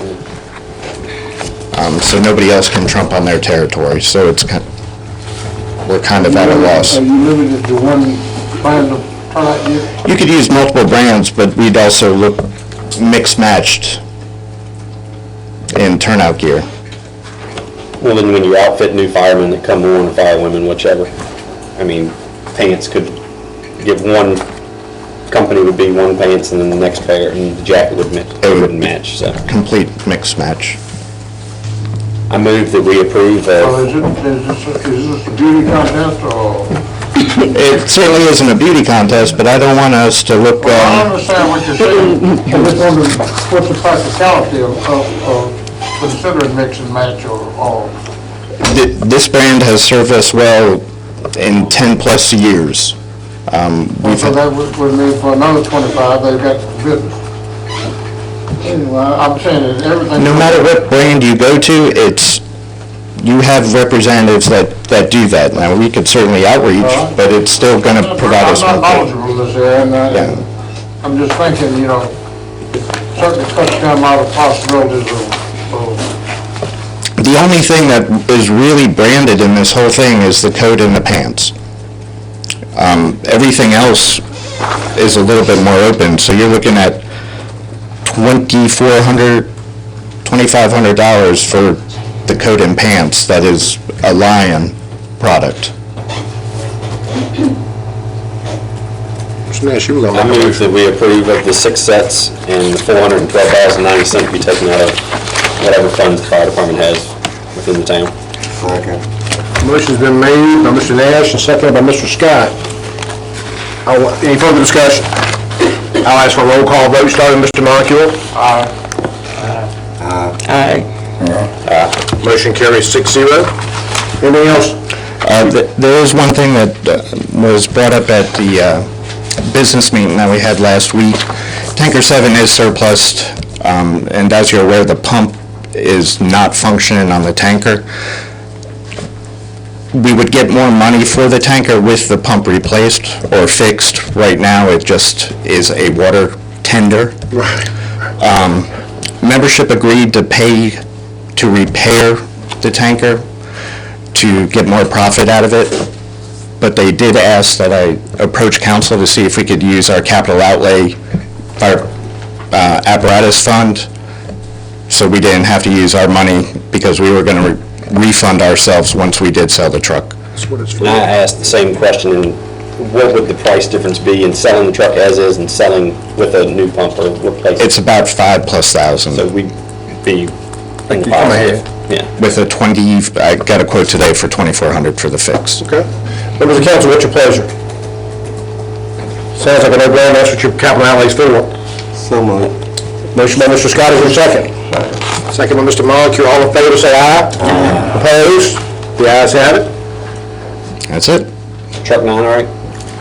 So nobody else can trump on their territory, so we're kind of at a loss. Are you limited to one brand of turnout gear? You could use multiple brands, but we'd also look mixed-matched in turnout gear. Well, then when you outfit new firemen that come on, or firewomen, whichever, I mean, pants could get one company would be one pants and then the next pair, and the jacket wouldn't match, so. Complete mix match. I move that we approve Well, of, is this a beauty contest or? It certainly isn't a beauty contest, but I don't want us to look, Well, I understand what you're saying. I just wonder what's the practicality of considering mix and match or? this brand has served us well in 10-plus years. So that would mean for another 25, they've got business. Anyway, I'm saying that everything. No matter what brand you go to, you have representatives that do that. Now, we could certainly outreach, but it's still going to provide us I'm with... not knowledgeable in this area, and I'm just thinking, certainly cuts down a lot of possibilities of. The only thing that is really branded in this whole thing is the coat and the pants. Everything else is a little bit more open, so you're looking at $2,500 for the coat and pants. That is a Lion product. Mr. Nash, you were going to I move that we approve of the 6 sets and the $412,090 be taken out of whatever funds the fire department has within the town. Okay. Motion's been made by Mr. Nash and seconded by Mr. Scott. Any further discussion? I'll ask for a roll call vote, starting with Mr. Moncure. Aye. Motion carries 6-0. Anything else? There is one thing that was brought up at the business meeting that we had last week. Tanker 7 is surplus, and as you're aware, the pump is not functioning on the tanker. We would get more money for the tanker with the pump replaced or fixed. Right now, it just is a water tender. Right. Membership agreed to pay to repair the tanker to get more profit out of it, but they did ask that I approach council to see if we could use our capital outlay, our apparatus fund, so we didn't have to use our money because we were going to refund ourselves once we did sell the truck. That's what it's for. And I asked the same question, and what would the price difference be in selling the truck as is and selling with a new pump or replacement? It's about $5,000+. So we'd be in the Come positive. ahead. Yeah. With a I got a quote today for $2,400 for the fix. Okay. Members of council, what's your pleasure? Sounds like a no-brainer. That's what your capital outlay's for. So moved. Motion by Mr. Scott, is there a second? Second by Mr. Moncure. All in favor, say aye. Aye. Opposed? The ayes have it. That's it. Truck 9, all right?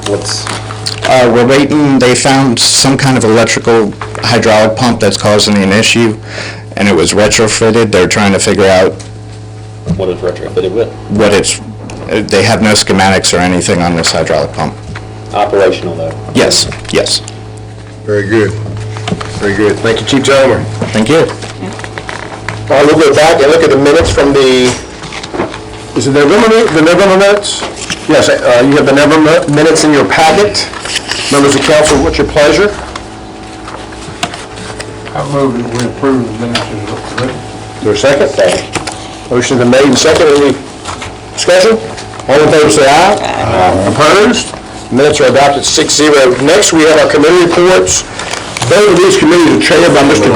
What's, We're waiting, they found some kind of electrical hydraulic pump that's causing an issue, and it was retrofitted. They're trying to figure out what is retrofitted with? what they have no schematics or anything on this hydraulic pump. Operational, though. Yes, yes. Very good. Very good. Thank you, Chief Gentleman. Thank you. All right, we'll go back and look at the minutes from is it the November minutes? Yes, you have the November minutes in your packet. Members of council, what's your pleasure? I move that we approve the minutes as written. Is there a second? Motion's been made and seconded. Any discussion? All in favor, say aye. Aye. Opposed? Minutes are adopted 6-0. Next, we have our committee reports. Both of these committees are chaired by Mr.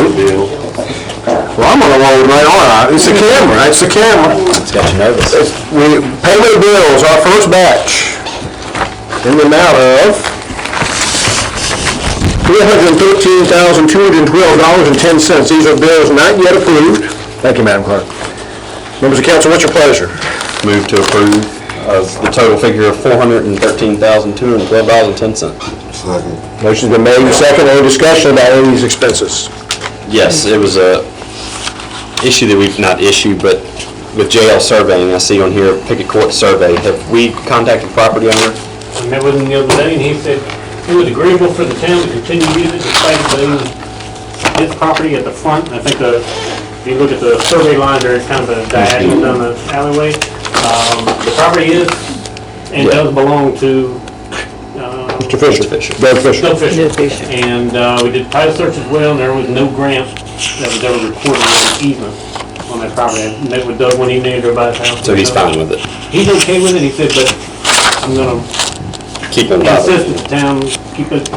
Well, I'm on the roll right on. It's the camera. It's the camera. It's got you nervous. Payment of bills, our first batch, in the amount of $313,212.10. These are bills not yet approved. Thank you, Madam Clerk. Members of council, what's your pleasure? Move to approve the total figure of $413,212.10. Motion's been made and seconded. Any discussion about any of these expenses? Yes, it was a issue that we've not issued, but with JL surveying, I see on here, Pickett Court survey. Have we contacted property owner? I met with him the other day, and he said it was agreeable for the town to continue to use it despite it being his property at the front. I think if you look at the survey line there, it's kind of a diagonal down the alleyway. The property is and does belong to Mr. Fisher. Doug Fisher. Doug Fisher. And we did title search as well, and there was no grant that was ever recorded as an easement on that property. I met with Doug when he made everybody's house. So he's fine with it? He's okay with it, he said, but I'm gonna Keep it insist that the town keep it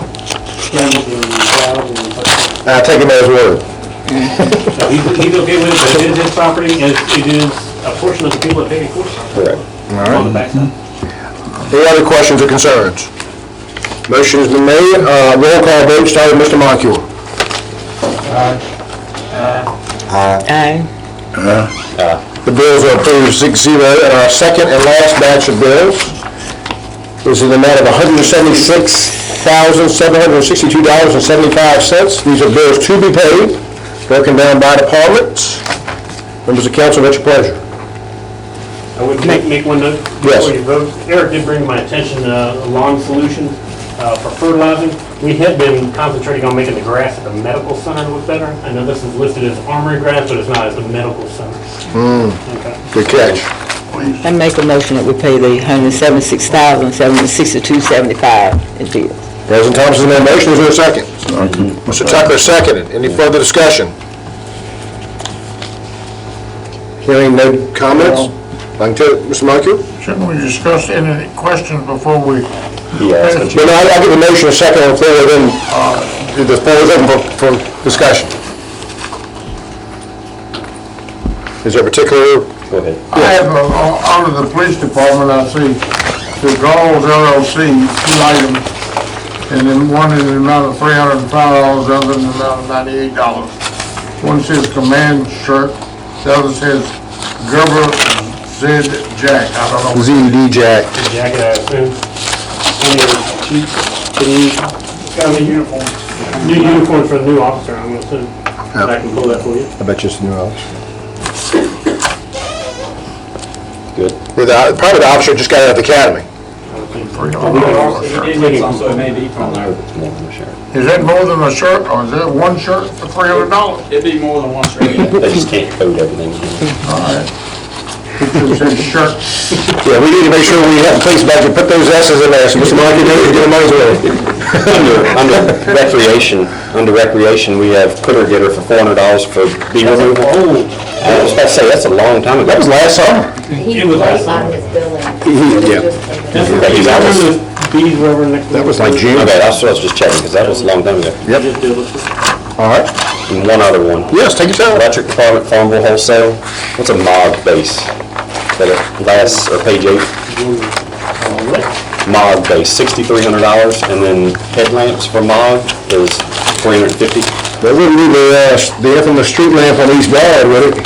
camels and cows and such. I take him at his word. So he's okay with it, but it is his property, as it is a portion of the people that pay the court. Correct. On the backside. Any other questions or concerns? Motion has been made. Roll call vote, starting with Mr. Moncur. Aye. The bills are approved 6-0. And our second and last batch of bills is in the amount of $176,762.75. These are bills to be paid, broken down by departments. Members of council, what's your pleasure? I would make one note Yes. before you vote. Eric did bring to my attention a lawn solution for fertilizing. We had been concentrating on making the grass at the medical center look better. I know this is listed as armory grass, but it's not, it's the medical center. Okay. Good catch. I make a motion that we pay the $176,762.75 in bills. President Thomas has made a motion. Is there a second? Mr. Tucker seconded. Any further discussion? Hearing no comments? I can tell Mr. Moncur? Shouldn't we discuss any questions before we? Yeah. No, I'll give a motion a second on the floor, then the floor is open for discussion. Is there a particular? Go ahead. I have, under the police department, I see the Galls LLC, 2 items, and then one is the amount of $305, the other in the amount of $98. One says command shirt, the other says Gerber Z Jack, I don't know. ZD Jack. The jacket, I assume. Can you, got a new uniform. New uniform for the new officer, I'm gonna assume. I can pull that for you. I bet you it's a new officer. Good. Probably the officer just got out of the academy. So it may be from there. More than a shirt. Is that more than a shirt, or is that one shirt for $300? It'd be more than one straight. They just can't code everything. All right. It says shirt. Yeah, we need to make sure we have a police budget, put those S's in there, so Mr. Moncur knows he's getting money's worth. Under recreation, we have critter getter for $400 for bee removal. I was about to say, that's a long time ago. That was last summer. He It was was last on his billing. Yeah. The bees were over next. That was like June. Okay, I was just checking, because that was a long time ago. Yep. All right. And one other one. Yes, take your time. Electric Department, Farmville Wholesale. What's a MOG base? That last, or page 8? MOG base, $6,300, and then headlamps for MOG is $350. That wouldn't be the infamous street lamp on East Guard, would it?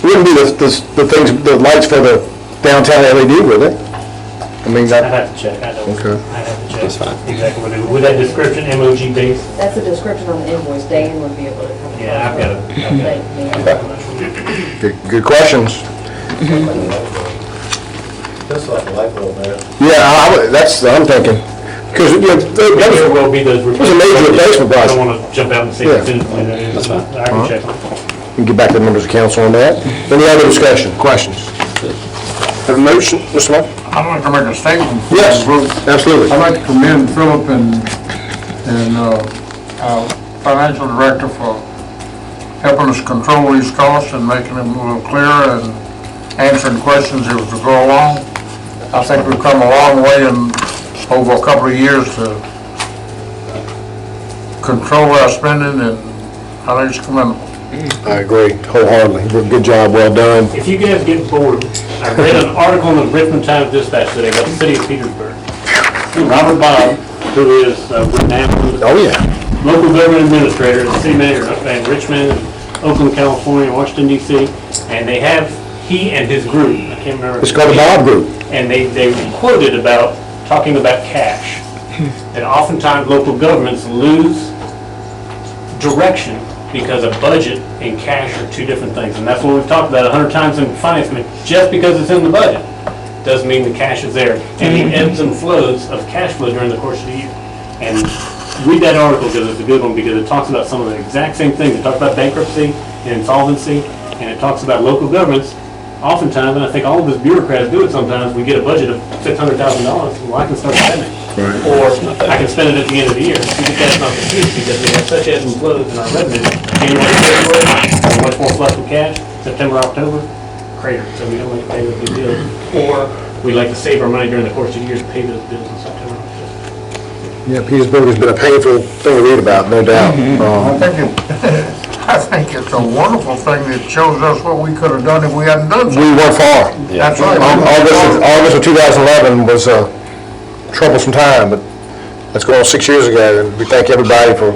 Wouldn't be the things, the lights for the downtown LED, would it? I mean, I'd have to check, I don't. Okay. I'd have to check. That's fine. Exactly what it is. With that description, MOG base, That's the description on the invoice. Dan would be able to come. yeah, I've got it. Good questions. Just like a light bulb there. Yeah, that's what I'm thinking. Because, you know, that There was, will be those. a major replacement I project. don't want to jump out and say Yeah. definitively that is. That's fine. I can check. we can get back to the members of council on that. Any other discussion, questions? Have a motion, Mr. Moore? I'd like to make a statement. Yes, absolutely. I'd like to commend Philip and our financial director for helping us control these costs and making them a little clearer and answering questions as we go along. I think we've come a long way in over a couple of years to control our spending, and I think it's commendable. I agree wholeheartedly. Good job, well done. If you guys get bored, I read an article in the Richmond Times-Dispatch today about the city of Petersburg. Robert Bob, who is renowned Oh, yeah. local government administrator, the city manager in Richmond, Oakland, California, Washington DC, and they have, he and his group, I can't remember. It's called the Bob Group. And they quoted about, talking about cash, that oftentimes local governments lose direction because a budget and cash are two different things. And that's what we've talked about 100 times in finance committee. Just because it's in the budget doesn't mean the cash is there. And the ebbs and flows of cash flow during the course of the year. And read that article because it's a good one, because it talks about some of the exact same things. It talks about bankruptcy and insolvency, and it talks about local governments. Oftentimes, and I think all of us bureaucrats do it sometimes, we get a budget of $600,000, well, I can start spending. Or I can spend it at the end of the year. But that's not the case, because we have such ebbs and flows in our revenue. January, February, we're much more flush with cash. September, October, crater. So we don't like to pay those big bills. Or we like to save our money during the course of the year to pay those bills in September. Yeah, Petersburg has been a painful thing to read about, no doubt. I think it's a wonderful thing that shows us what we could have done if we hadn't done something. We went far. That's right. August of 2011 was a troublesome time, but that's going on 6 years ago, and we thank everybody for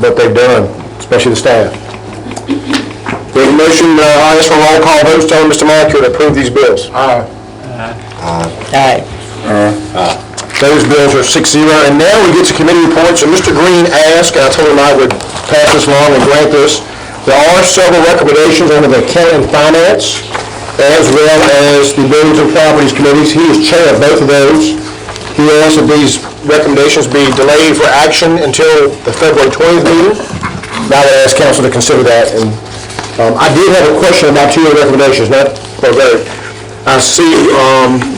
what they've done, especially the staff. We have a motion, I ask for a roll call vote, telling Mr. Moncur to approve these bills. Aye. Those bills are 6-0, and now we get to committee reports, and Mr. Green asked, and I told him I would pass this along and grant this. There are several recommendations under the Accounting and Finance, as well as the Buildings and Properties Committees. He is chair of both of those. He asked that these recommendations be delayed for action until the February 20th meeting. Now I would ask council to consider that. And I did have a question about two of the recommendations, not for a vote. I see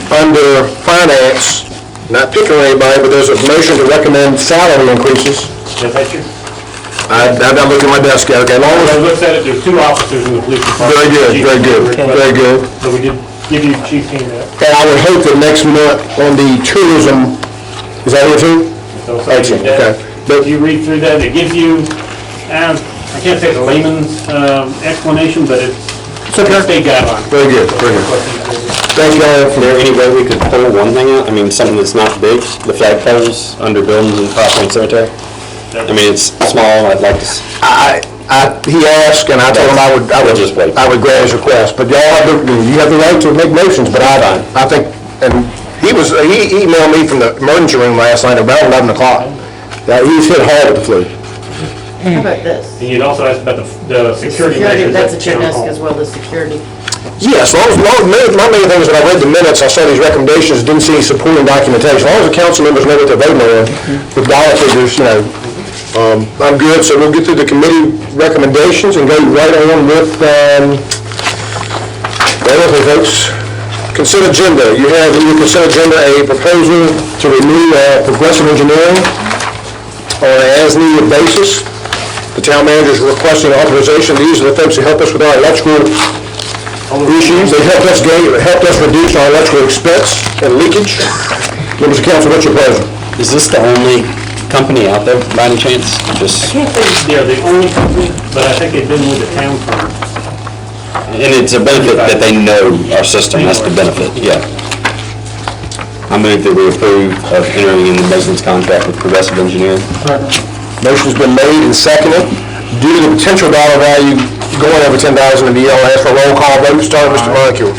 under Finance, not picking on anybody, but there's a motion to recommend salary increases. Is that true? I'm not looking at my desk yet, okay, long When I as, looked at it, there's two officers in the police department. very good, very good, very good. So we did give you chief handout. And I would hope that next month on the tourism, is that here too? So Excellent, okay. If you read through that, it gives you, I can't say it's a layman's explanation, but it's state guidelines. Very good, very good. Thank you all Is for there any way we could pull one thing out? I mean, something that's not big, the flagpoles under buildings and property and cemetery? I mean, it's small, I'd like to, he asked, and I told him I would just wait. I would grant his request, but y'all have you have the right to make motions, but I think, and he emailed me from the emergency room last night about 11 o'clock. He's hit hard with the flu. How about this? And you'd also asked about the security measures That's at at your town desk hall. as well, the security. Yes, my main thing is when I read the minutes, I saw these recommendations, didn't see any supporting documentation. As long as the council members know what they're voting on, with dollar figures, I'm good. So we'll get through the committee recommendations and go right on with, bear with me, folks. Consent agenda. You have in your consent agenda a proposal to renew Progressive Engineering on an as-needed basis. The town manager is requesting authorization. These are the folks who help us with our electrical issues. They helped us reduce our electrical expense and leakage. Members of council, what's your pleasure? is this the only company out there by any chance? Just, They're the only company, but I think they've been with the town for, and it's a benefit that they know our system, that's the benefit, yeah. I move that we approve of entering in the maintenance contract with Progressive Engineering. Motion's been made and seconded. Due to the potential dollar value going over $10,000 in the year, I'll ask for a roll call vote, starting with Mr. Moncur.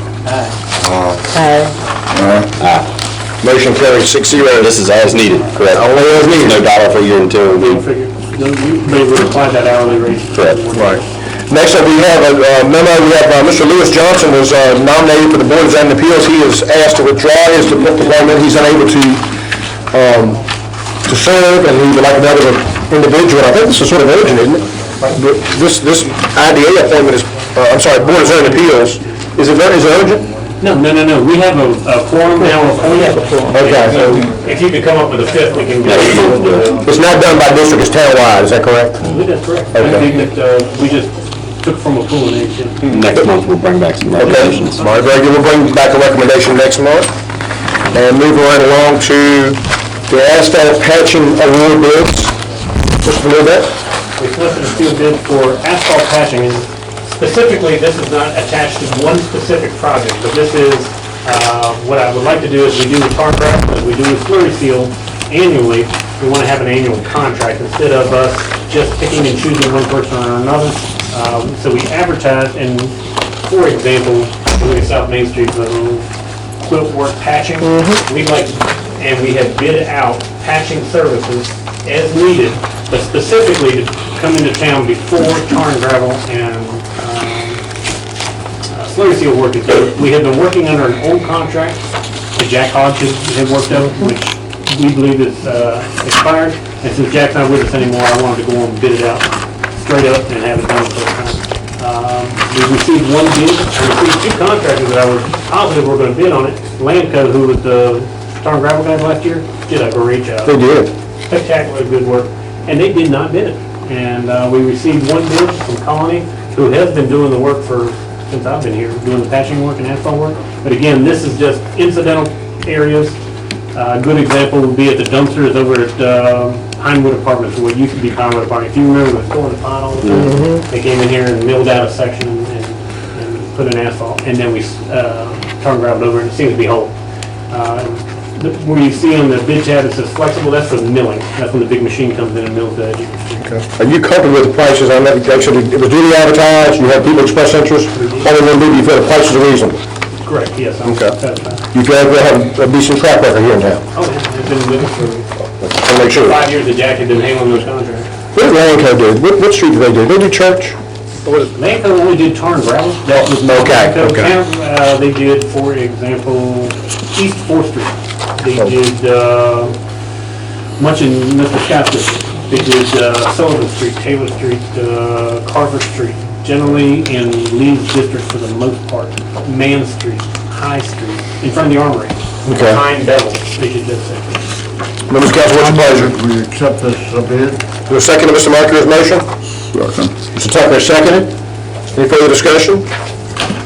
Motion carries 6-0. This is as needed, correct? Only as needed. No dollar figure until we, they would apply that hourly rate. correct. Right. Next up, we have a memo. We have Mr. Lewis Johnson was nominated for the Board of Zoning Appeals. He is asked to withdraw his appointment. He's unable to serve, and he would like another individual. I think this is sort of urgent, isn't it? But this IDA appointment is, Board of Zoning Appeals, is it urgent? No, we have a quorum now. Okay, so If you could come up with a fifth, we can go. it's not done by district, it's townwide, is that correct? That's correct. Okay. I think that we just Took from a pool and egg, yeah. Next month, we'll bring back some recommendations. All right, very good. We'll bring back a recommendation next month. And move right along to the asphalt patching award bids. Just a little bit. We solicited a few bids for asphalt patching, and specifically, this is not attached to one specific project, but this is, what I would like to do is we do the tar gravel, as we do the slurry seal annually, we want to have an annual contract instead of us just picking and choosing one person or another. So we advertise, and for example, look at South Main Street, the quilt work patching. We'd like, and we have bid out patching services as needed, but specifically to come into town before tar and gravel and slurry seal work is done. We have been working under an old contract that Jack Hodges had worked out, which we believe is expired. And since Jack's not with us anymore, I wanted to go and bid it out straight up and have it done for the time. We received one bid, we received two contractors that I was positive were going to bid on it. Landco, who was the tar and gravel guys last year, did a great job. They did. Spectacular good work, and they did not bid it. And we received one bid from Colony, who has been doing the work since I've been here, doing the patching work and asphalt work. But again, this is just incidental areas. A good example would be at the dumpsters over at Pinewood Apartments, where it used to be Pinewood Apartments. If you remember, it was throwing the pot all the time. They came in here and milled out a section and put in asphalt, and then we tar and graveled over, and it seems to be whole. Where you see on the bid tab, it says flexible, that's for milling. That's when the big machine comes in and mills the edges. Are you comfortable with the prices? I know, actually, it was duly advertised, you had people express interest, only one bid, you feel the prices are reasonable. Correct, yes, I'm Okay. satisfied. You feel like we have a decent track record here in town? Oh, yeah, it's been with us for I'll make sure. 5 years that Jack had been handling those contracts. What did Landco do? What street did they do? They do Church? Landco only did tar and gravel. That was Okay, Landco. okay. They did, for example, East 4th Street. They did much in Mr. Scott's district. They did Sullivan Street, Taylor Street, Carver Street, generally in Lee's district for the most part. Man Street, High Street, in front of the Armory. Okay. Behind Bevel, they did that section. Members of council, what's your pleasure? We accept this bid. Is there a second to Mr. Marker's motion? Mr. Tucker, seconded. Any further discussion?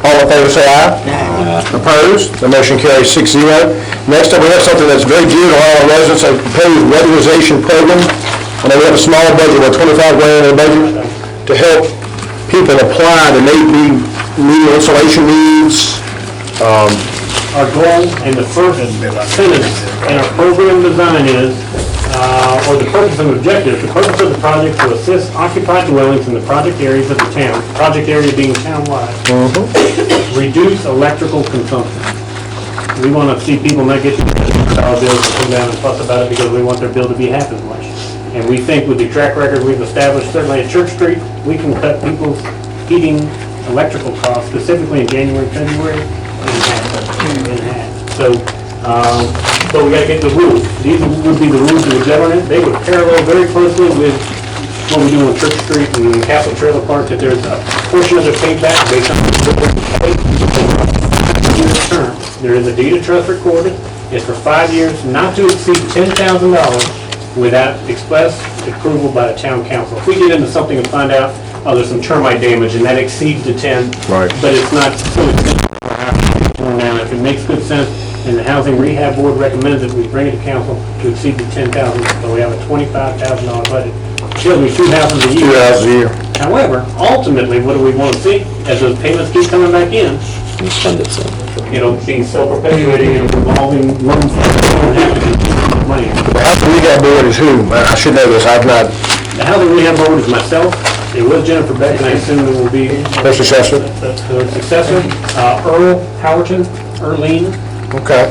All in favor, say aye. Opposed? The motion carries 6-0. Next up, we have something that's very dear to all our residents, a proposed weatherization program. I know we have a small budget, about $25 grand in the budget, to help people apply that may be needing insulation needs. Our goal and the first sentence in our program design is, or the purpose and objective, the purpose of the project to assist occupied dwellings in the project areas of the town, project area being townwide, reduce electrical consumption. We want to see people not get our bills and come down and fuss about it because we want their bill to be half as much. And we think with the track record we've established, certainly at Church Street, we can cut people's heating electrical costs, specifically in January, February, in half. So, but we gotta get the rules. These would be the rules that would govern it. They would parallel very closely with what we do on Church Street and Castle Trailer Park, that there's a portion of the payback based on the term. There is a deed of trust recorded. It's for 5 years, not to exceed $10,000 without express approval by the town council. If we get into something and find out, oh, there's some termite damage and that exceeds the 10, Right. but it's not so expensive for our house to be torn down. If it makes good sense, and the Housing Rehab Board recommends that we bring it to council to exceed the $10,000, so we have a $25,000 budget. Kills me 2 houses a year. 2 houses a year. However, ultimately, what do we want to see? As those payments keep coming back in, You spend it some. being self-perpetuating and revolving loans, we don't have to keep money. The Housing Rehab Board is who? I should know this, I've not, The Housing Rehab Board is myself, it was Jennifer Beck, and I assume it will be her successor. the successor, Earl Howerton, Earlene. Okay.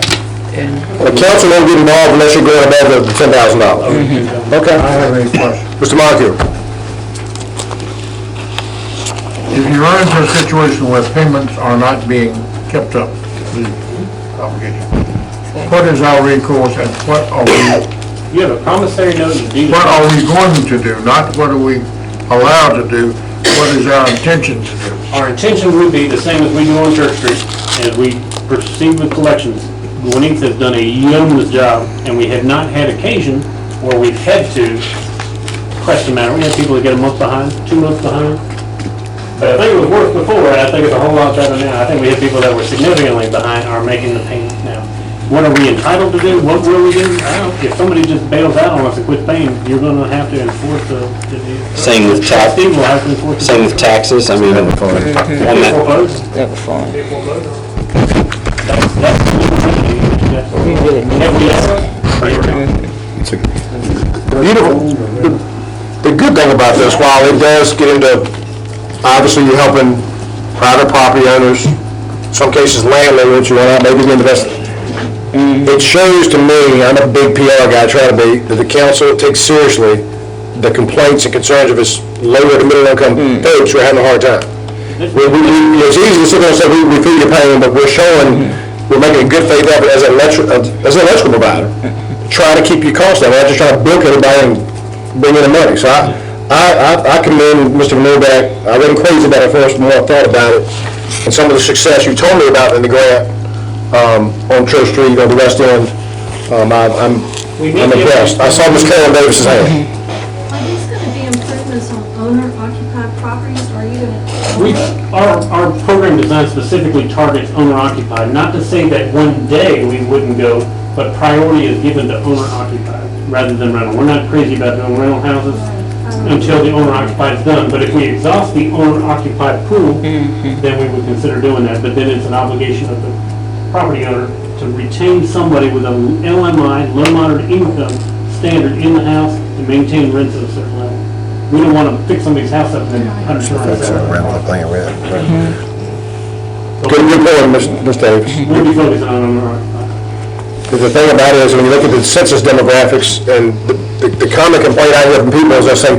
The council won't get involved unless you're going above the $10,000. Okay. I have any questions. Mr. Markey? If you run into a situation where payments are not being kept up, the obligation, what is our recourse and what are we, You have a promissory note and deed. what are we going to do? Not what are we allowed to do, what is our intention to do? Our intention would be the same as we do on Church Street, as we proceed with collections. Juanita has done a yeoman's job, and we have not had occasion where we've had to press the matter. We have people that get a month behind, 2 months behind. But I think it was worse before, and I think it's a whole lot better now. I think we have people that were significantly behind are making the payments now. What are we entitled to do? What will we do? I don't know. If somebody just bails out on us and quits paying, you're gonna have to enforce the. Same with tax, Trustee will have to enforce the. same with taxes, I mean, on that, Foreclosure. That was fun. That's. We really need Beautiful. The good thing about this, while it does get into, obviously you're helping private property owners, some cases landowners, you want out, maybe the investment. It shows to me, I'm a big PR guy, try to be, that the council takes seriously the complaints and concerns of its lower to middle income folks who are having a hard time. It's easy to sit there and say, we feel your pain, but we're showing, we're making a good faith effort as an electrical provider, trying to keep your costs down, not just trying to bilk everybody and bring in the money. So I commend Mr. Novak. I wasn't crazy about it first, the more I thought about it, and some of the success you told me about in the grant on Church Street, on the West End. I'm impressed. I saw Ms. Carolyn Davis's hand. Are these going to be improvements on owner-occupied properties, or are you going to? Our program design specifically targets owner-occupied, not to say that one day we wouldn't go, but priority is given to owner-occupied rather than rental. We're not crazy about doing rental houses until the owner-occupied is done, but if we exhaust the owner-occupied pool, then we would consider doing that, but then it's an obligation of the property owner to retain somebody with a LMI, low moderate income standard in the house and maintain rents at a certain level. We don't want to fix somebody's house up and then undersure it. Good point, Ms. Davis. We'll be focusing on owner-occupied. Because the thing about it is, when you look at the census demographics, and the common complaint I hear from people is they'll say,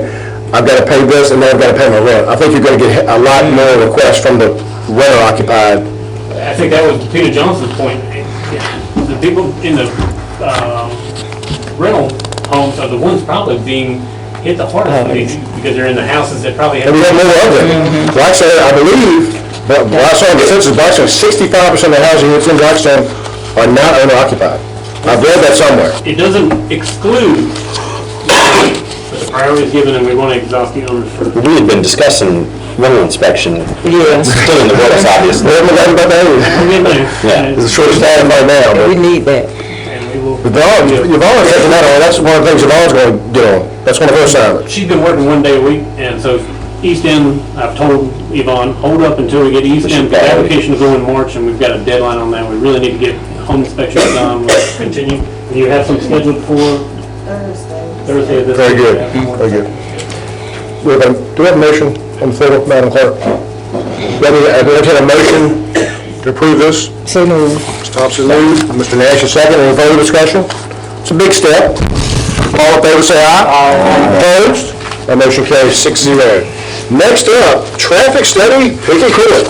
I've got to pay this and then I've got to pay my rent. I think you're going to get a lot more requests from the renter-occupied. I think that was Peter Johnson's point. The people in the rental homes are the ones probably being hit the hardest because they're in the houses that probably have. And we have more of them. Blackstone, I believe, but what I saw in the census, Blackstone, 65% of the housing units in Blackstone are not owner-occupied. I've read that somewhere. It doesn't exclude, but the priority is given and we want to exhaust the owners first. we had been discussing rental inspection. Yes. Still in the works, obviously. We haven't got about that either. We're getting there. Yeah. It's the shortest time right now, but We need that. And we will. Yvonne's taking that on, that's one of the things Yvonne's going to get on. That's one of her assignments. She's been working one day a week, and so East End, I've told Yvonne, hold up until we get East End, because the application will go in March, and we've got a deadline on that. We really need to get home inspections done. We'll continue. And you have some scheduled for Thursday. This Very week. good, very good. Do we have a motion on the floor, Madam Clerk? Let me entertain a motion to approve this. So moved. Ms. Thompson moved, Mr. Nash is second, any further discussion? It's a big step. All in favor, say aye. Aye. Opposed? That motion carries 6-0. Next up, traffic study, Pickett Court.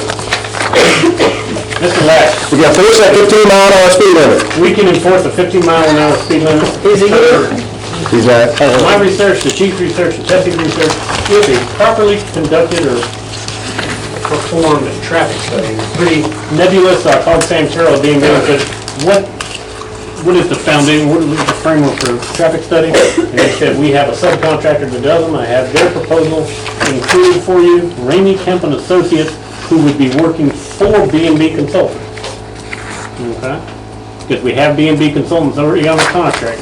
Mr. Lack, We got 15-mile-an-hour speed limit. we can enforce a 15-mile-an-hour speed limit. Is he here? He's at, My research, the chief's research, the deputy research, is a properly conducted or performed traffic study. It's pretty nebulous. I called Sam Carroll, Dean Bill, and said, what is the foundation, what is the framework for traffic study? And they said, we have a subcontractor that does them. I have their proposal included for you, Ramey Kemp and Associates, who would be working for B&B Consultants. Okay? Because we have B&B Consultants already on the contract.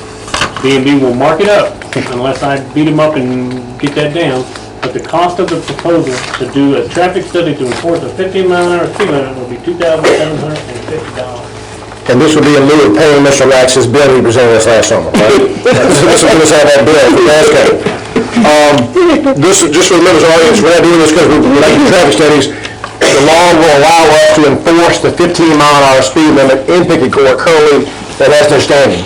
B&B will mark it up unless I beat them up and get that down. But the cost of the proposal to do a traffic study to enforce a 15-mile-an-hour speed limit will be $2,750. and this will be in lieu of paying Mr. Lax's bill he presented us last summer, right? This will give us all that bill, that's okay. Just remember, the audience, we're not doing this because we're making traffic studies. The law will allow us to enforce the 15-mile-an-hour speed limit in Pickett Court currently that has no standing.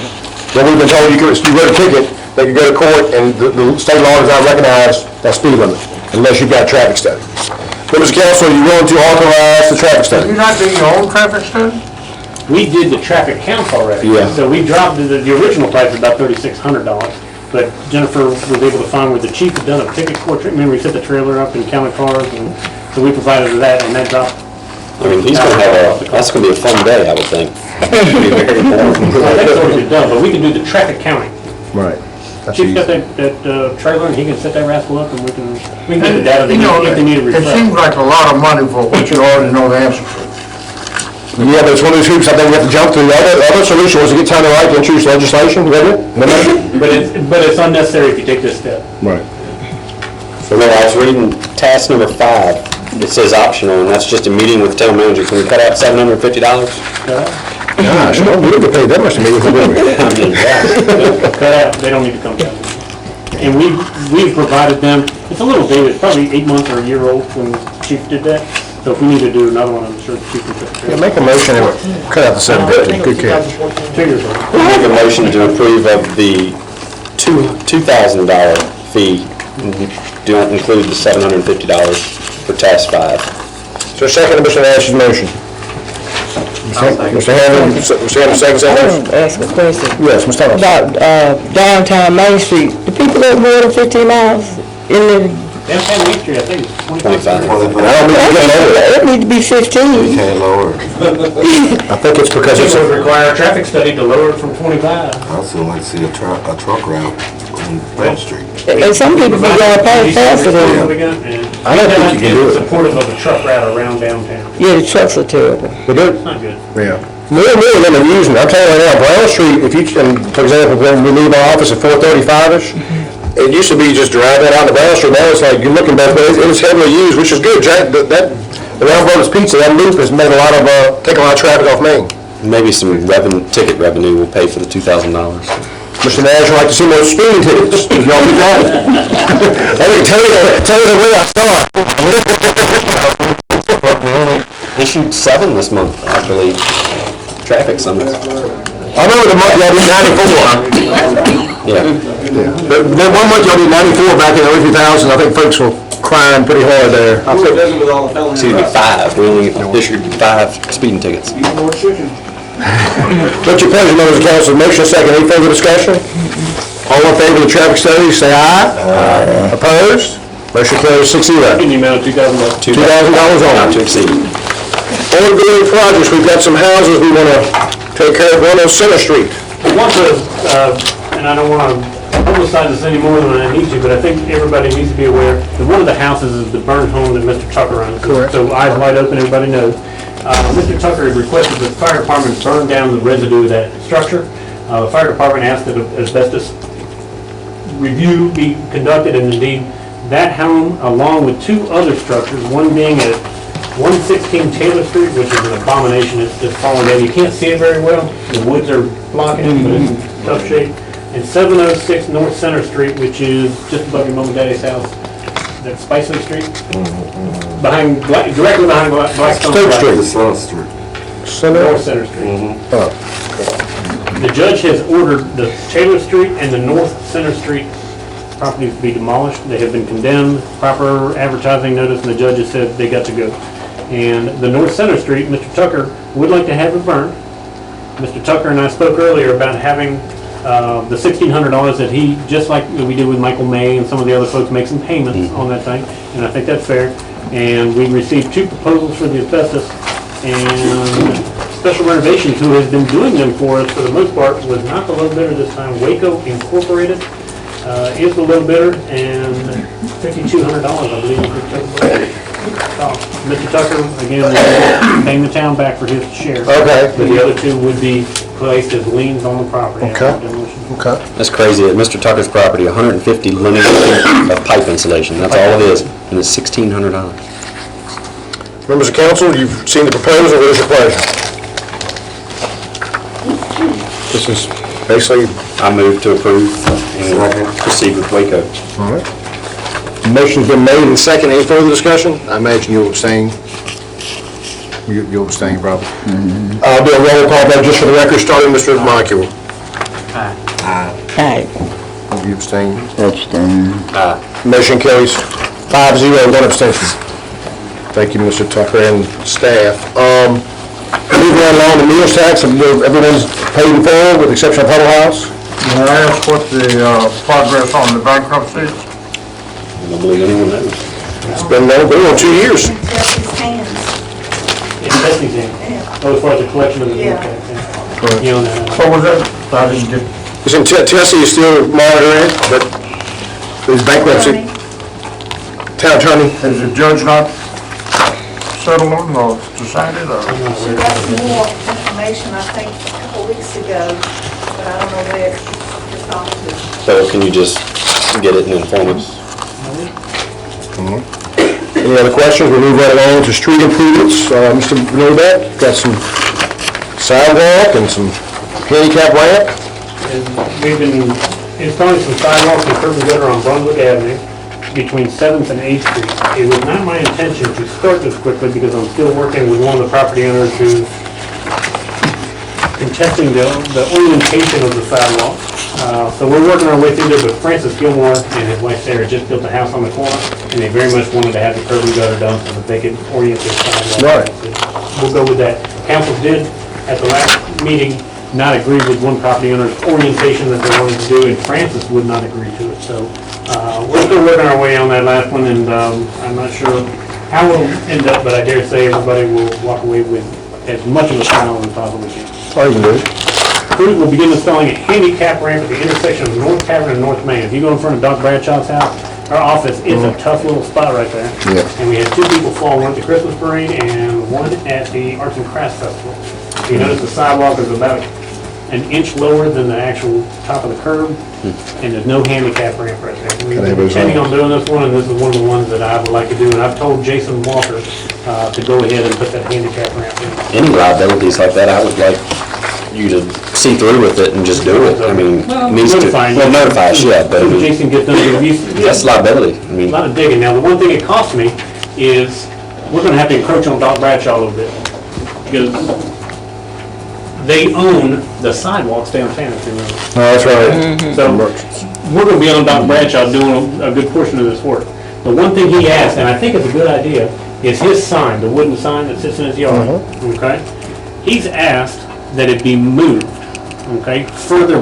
When we've been told you wrote a ticket, they could go to court and the state law does not recognize that speed limit unless you've got a traffic study. Members of council, are you willing to authorize the traffic study? You not do your own traffic study? We did the traffic counts already. Yeah. So we dropped, the original price was about $3,600. But Jennifer was able to find where the chief had done a Pickett Court, remember we set the trailer up and counted cars, and so we provided that, and that dropped. I mean, he's gonna have that's gonna be a fun day, I would think. I think it's already been done, but we can do the traffic counting. Right. Chief's got that trailer, and he can set that rascal up, and we can get the data they You know, need, if they need a it refresh. seems like a lot of money for what you already know the answer to. Yeah, but it's one of those hoops I think we have to jump through. The other solution was to get time to write to introduce legislation, wasn't it? But it's unnecessary if you take this step. Right. So, no, I was reading task number 5, it says optional, and that's just a meeting with town manager. Can we cut out $750? Gosh, no, we didn't pay that much to me, did we? I mean, yeah. Cut out, they don't need to come down. And we've provided them, it's a little dated, it's probably 8 months or a year old when Chief did that. So if we need to do another one, I'm sure the Chief can put the Yeah, make a motion and cut out the 750, good catch. figures on it. Make a motion to approve of the $2,000 fee, don't include the $750 for task 5. So second to Mr. Nash's motion. Mr. Hammond, Mr. Hammond seconds that I motion? want to ask a question Yes, Ms. Thomas. about downtown Main Street. Do people live more than 15 miles in the, Downtown Main Street, I think it's 25. I don't mean to get lower. it need to be 15. Can't lower it. I think it's because It it's, would require a traffic study to lower it from 25. I also like to see a truck route on Bell Street. And some people be going past faster than, I don't think you can do it. Supportive of a truck route around downtown. yeah, the trucks are terrible. but they're, It's not good. yeah. More and more of them are using it. I'm telling you right now, Brown Street, if you, and for example, when we leave our office at 4:35-ish, it used to be just driving out to Brown Street, now it's like, you're looking both ways, and it's heavily used, which is good. Jack, the Round Brothers Pizza, that loop has made a lot of, taken a lot of traffic off Main. Maybe some ticket revenue will pay for the $2,000. Mr. Nash would like to see more speeding tickets, if y'all be got it. I can tell you the way I saw it. Issued 7 this month, actually, traffic summons. I remember the month y'all did 94. Yeah. Then one month y'all did 94 back in the early 2000s, I think folks were crying pretty hard there. Excuse me, 5. We only issued 5 speeding tickets. What's your pleasure, members of council? Motion second. Any further discussion? All in favor of the traffic study, say aye. Aye. Opposed? Motion carries 6-0. In the amount of $2,000. $2,000 on. Not to exceed. Ongoing projects, we've got some houses we want to take care of. One on Center Street. I want to, and I don't want to publicize this any more than I need to, but I think everybody needs to be aware that one of the houses is the burned home that Mr. Tucker owns. Correct. So eyes wide open, everybody knows. Mr. Tucker had requested that the fire department burn down the residue of that structure. The fire department asked that an asbestos review be conducted, and indeed, that home, along with 2 other structures, one being at 116 Taylor Street, which is an abomination, it's fallen down, you can't see it very well, the woods are blocking it, but it's in tough shape, and 706 North Center Street, which is just above your mom and daddy's house, that's Spicer Street, directly behind Blackstone. State Street. The South Street. North Center Street. Oh. The judge has ordered the Taylor Street and the North Center Street properties to be demolished. They have been condemned, proper advertising notice, and the judge has said they got to go. And the North Center Street, Mr. Tucker would like to have it burned. Mr. Tucker and I spoke earlier about having the $1,600 that he, just like we did with Michael May and some of the other folks, make some payments on that thing, and I think that's fair. And we received 2 proposals for the asbestos, and Special Renovations, who has been doing them for us for the most part, was not the low bidder this time. Waco Incorporated is the low bidder, and $5,200, I believe, is the total. Mr. Tucker, again, will be paying the town back for his share. Okay. But the other 2 would be placed as liens on the property after Okay. demolition. Okay. That's crazy. At Mr. Tucker's property, 150 linear feet of pipe insulation. That's all it is, and it's $1,600. Members of council, you've seen the proposal. What is your pleasure? This is basically, I move to approve and proceed with Waco. all right. Motion's been made and second. Any further discussion? I imagine you'll abstain. You'll abstain, probably. I'll do a roll call vote just for the record, starting Mr. Moncur. Aye. You abstain? Abstain. Motion carries 5-0, 1 abstention. Thank you, Mr. Tucker and staff. Moving right along, the meals tax, everyone's paid in full with the exception of Huddle House. Can I ask what the progress on the bankruptcy? I don't believe anyone knows. It's been on 2 years. In testing, oh, as far as the collection of the meal tax, yeah. You own that. What was that? I didn't get, It's in Tennessee, is still monitoring it, but there's bankruptcy. Town attorney. Has the judge not settled on or decided or? She got some more information, I think, a couple weeks ago, but I don't know where it's off to. So can you just get it and inform us? Any other questions? We'll move right along to street improvements. Mr. Novak, got some sidewalk and some handicap ramp. And we've been installing some sidewalks and curb and gutter on Brunswick Avenue between 7th and 8th Street. It was not my intention to start this quickly because I'm still working with one of the property owners who's contesting the orientation of the sidewalk. So we're working our way through there, but Francis Gilmore and his wife Sarah just built a house on the corner, and they very much wanted to have the curb and gutter done so that they could orient their sidewalk. Right. We'll go with that. Council did, at the last meeting, not agree with one property owner's orientation that they wanted to do, and Francis would not agree to it. So we're still working our way on that last one, and I'm not sure how we'll end up, but I dare say everybody will walk away with as much of a smile as possibly can. Crews will begin installing a handicap ramp at the intersection of North Tavern and North Main. If you go in front of Doc Bradshaw's house, our office is a tough little spot right there. Yeah. And we had 2 people fall, one at the Christmas parade and one at the Arts and Crafts Festival. You notice the sidewalk is about an inch lower than the actual top of the curb, and there's no handicap ramp right there. We're intending on doing this one, and this is one of the ones that I would like to do, and I've told Jason Walker to go ahead and put that handicap ramp in. Any liabilities like that, I would like you to see through with it and just do it. I mean, needs to, well, notify us, yeah, but I mean, Jason gets done, that's liability. I a mean, lot of digging. Now, the one thing it cost me is, we're gonna have to encroach on Doc Bradshaw a little bit, because they own the sidewalks downtown, if you remember. Oh, that's right. So, we're gonna be on Doc Bradshaw doing a good portion of this work. The one thing he asked, and I think it's a good idea, is his sign, the wooden sign that sits in his yard, okay? He's asked that it be moved, okay, further